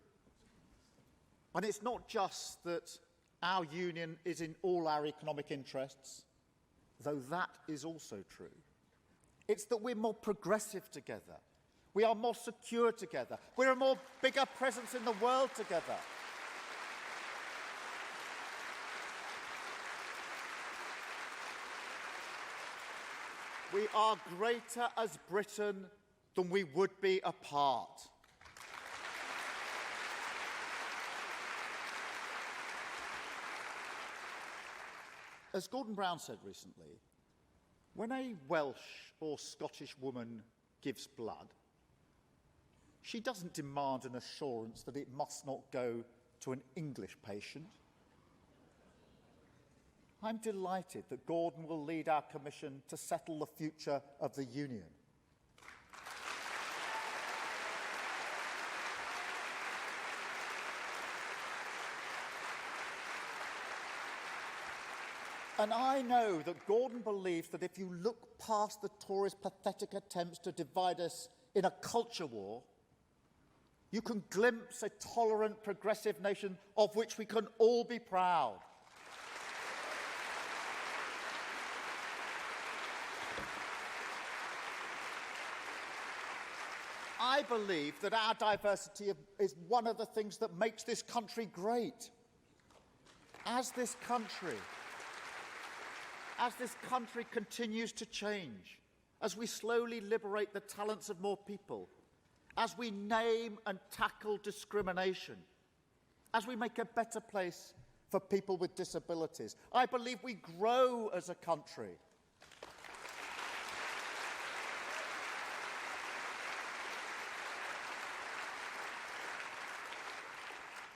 And it's not just that our union is in all our economic interests, though that is also true. It's that we're more progressive together. We are more secure together. We're a more bigger presence in the world together. We are greater as Britain than we would be apart. As Gordon Brown said recently, when a Welsh or Scottish woman gives blood, she doesn't demand an assurance that it must not go to an English patient. I'm delighted that Gordon will lead our Commission to settle the future of the Union. And I know that Gordon believes that if you look past the Tories' pathetic attempts to divide us in a culture war, you can glimpse a tolerant, progressive nation of which we can all be proud. I believe that our diversity is one of the things that makes this country great. As this country continues to change, as we slowly liberate the talents of more people, as we name and tackle discrimination, as we make a better place for people with disabilities, I believe we grow as a country.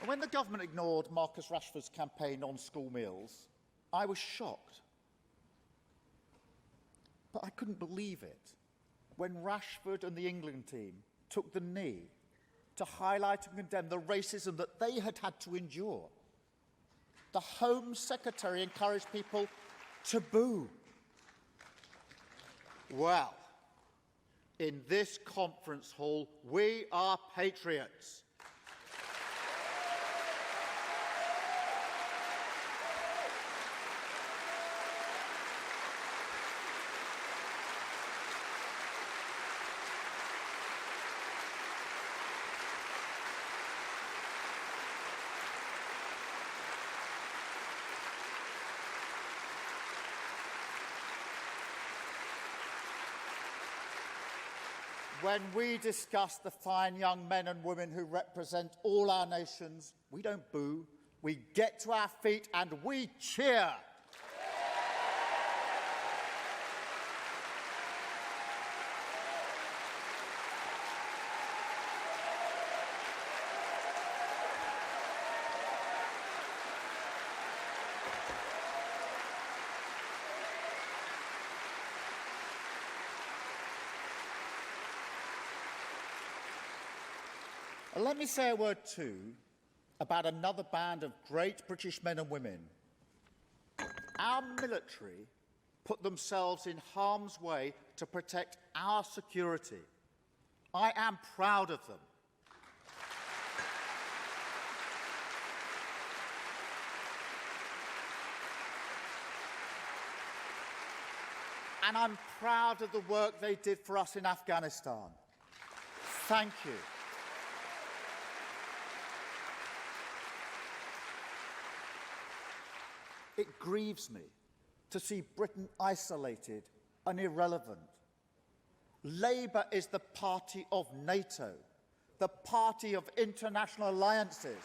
When the government ignored Marcus Rashford's campaign on school meals, I was shocked. But I couldn't believe it when Rashford and the England team took the knee to highlight and condemn the racism that they had had to endure. The Home Secretary encouraged people to boo. Well, in this conference hall, we are patriots. When we discuss the fine young men and women who represent all our nations, we don't boo, we get to our feet and we cheer. Let me say a word too about another band of great British men and women. Our military put themselves in harm's way to protect our security. I am proud of them. And I'm proud of the work they did for us in Afghanistan. Thank you. It grieves me to see Britain isolated and irrelevant. Labour is the party of NATO, the party of international alliances.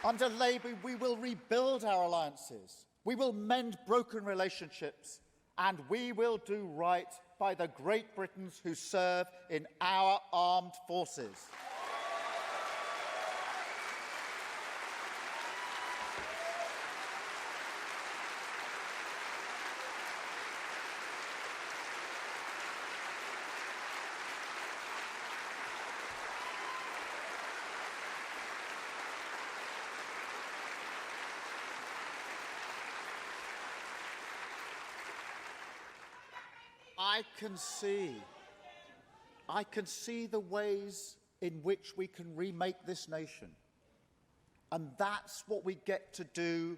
Under Labour, we will rebuild our alliances, we will mend broken relationships, and we will do right by the Great Britons who serve in our armed forces. I can see the ways in which we can remake this nation. And that's what we get to do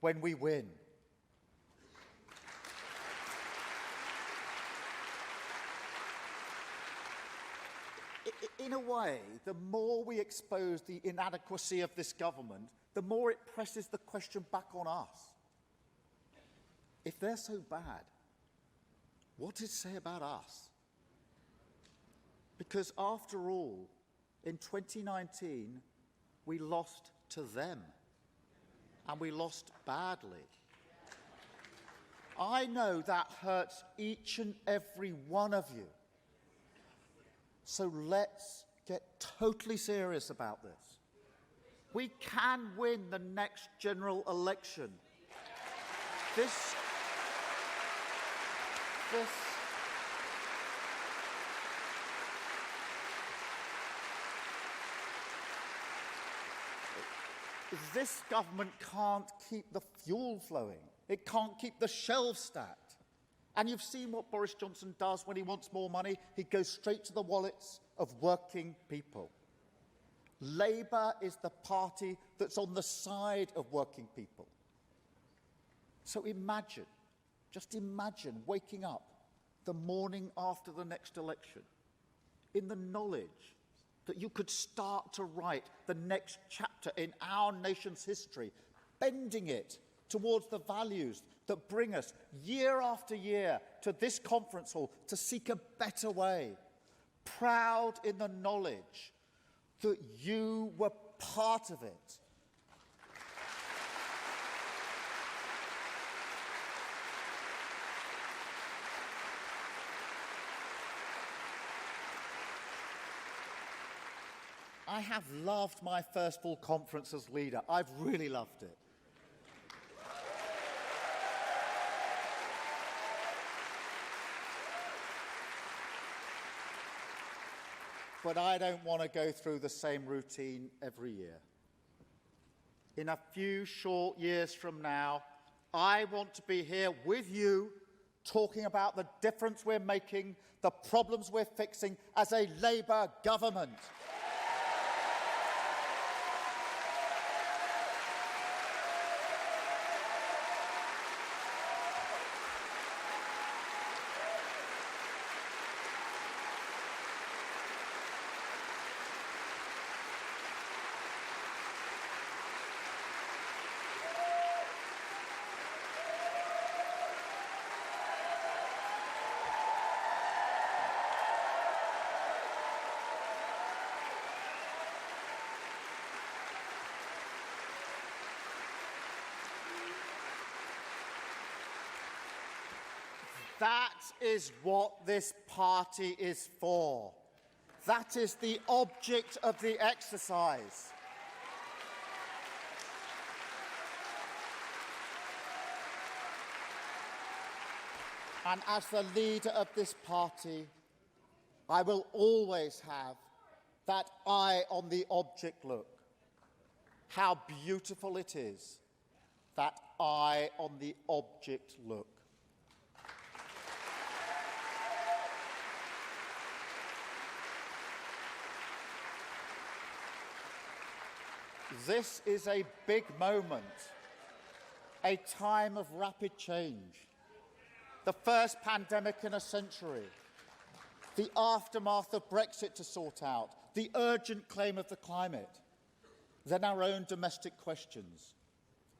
when we win. In a way, the more we expose the inadequacy of this government, the more it presses the question back on us. If they're so bad, what does it say about us? Because after all, in 2019, we lost to them, and we lost badly. I know that hurts each and every one of you. So let's get totally serious about this. We can win the next general election. This government can't keep the fuel flowing. It can't keep the shelves stacked. And you've seen what Boris Johnson does when he wants more money. He goes straight to the wallets of working people. Labour is the party that's on the side of working people. So imagine, just imagine waking up the morning after the next election in the knowledge that you could start to write the next chapter in our nation's history, bending it towards the values that bring us year after year to this conference hall to seek a better way, proud in the knowledge that you were part of it. I have loved my first full conference as leader. I've really loved it. But I don't want to go through the same routine every year. In a few short years from now, I want to be here with you talking about the difference we're making, the problems we're fixing as a Labour government. That is what this party is for. That is the object of the exercise. And as the leader of this party, I will always have that eye on the object look. How beautiful it is, that eye on the object look. This is a big moment, a time of rapid change. The first pandemic in a century, the aftermath of Brexit to sort out, the urgent claim of the climate, then our own domestic questions,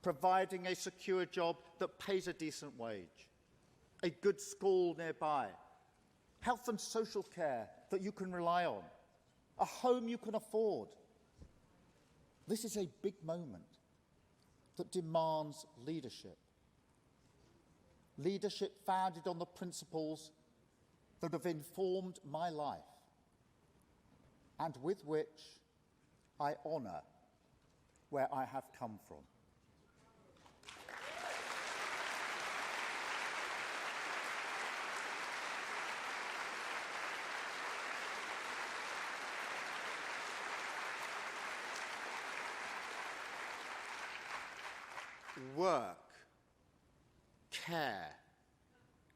providing a secure job that pays a decent wage, a good school nearby, health and social care that you can rely on, a home you can afford. This is a big moment that demands leadership. Leadership founded on the principles that have informed my life and with which I honour where I have come from. Work, care,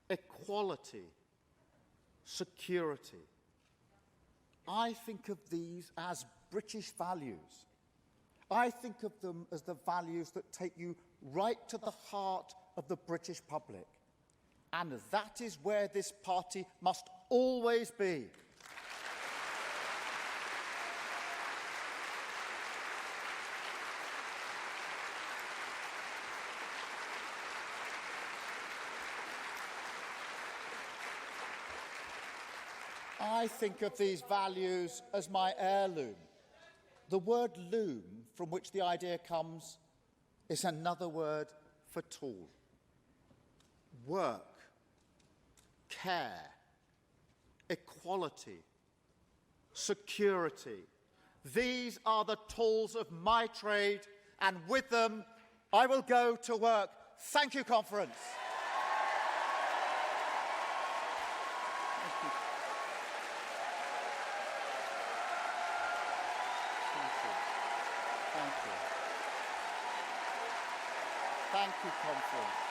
equality, security. I think of these as British values. I think of them as the values that take you right to the heart of the British public. And that is where this party must always be. I think of these values as my heirloom. The word loom, from which the idea comes, is another word for tool. Work, care, equality, security. These are the tools of my trade, and with them, I will go to work. Thank you, conference. Thank you, conference.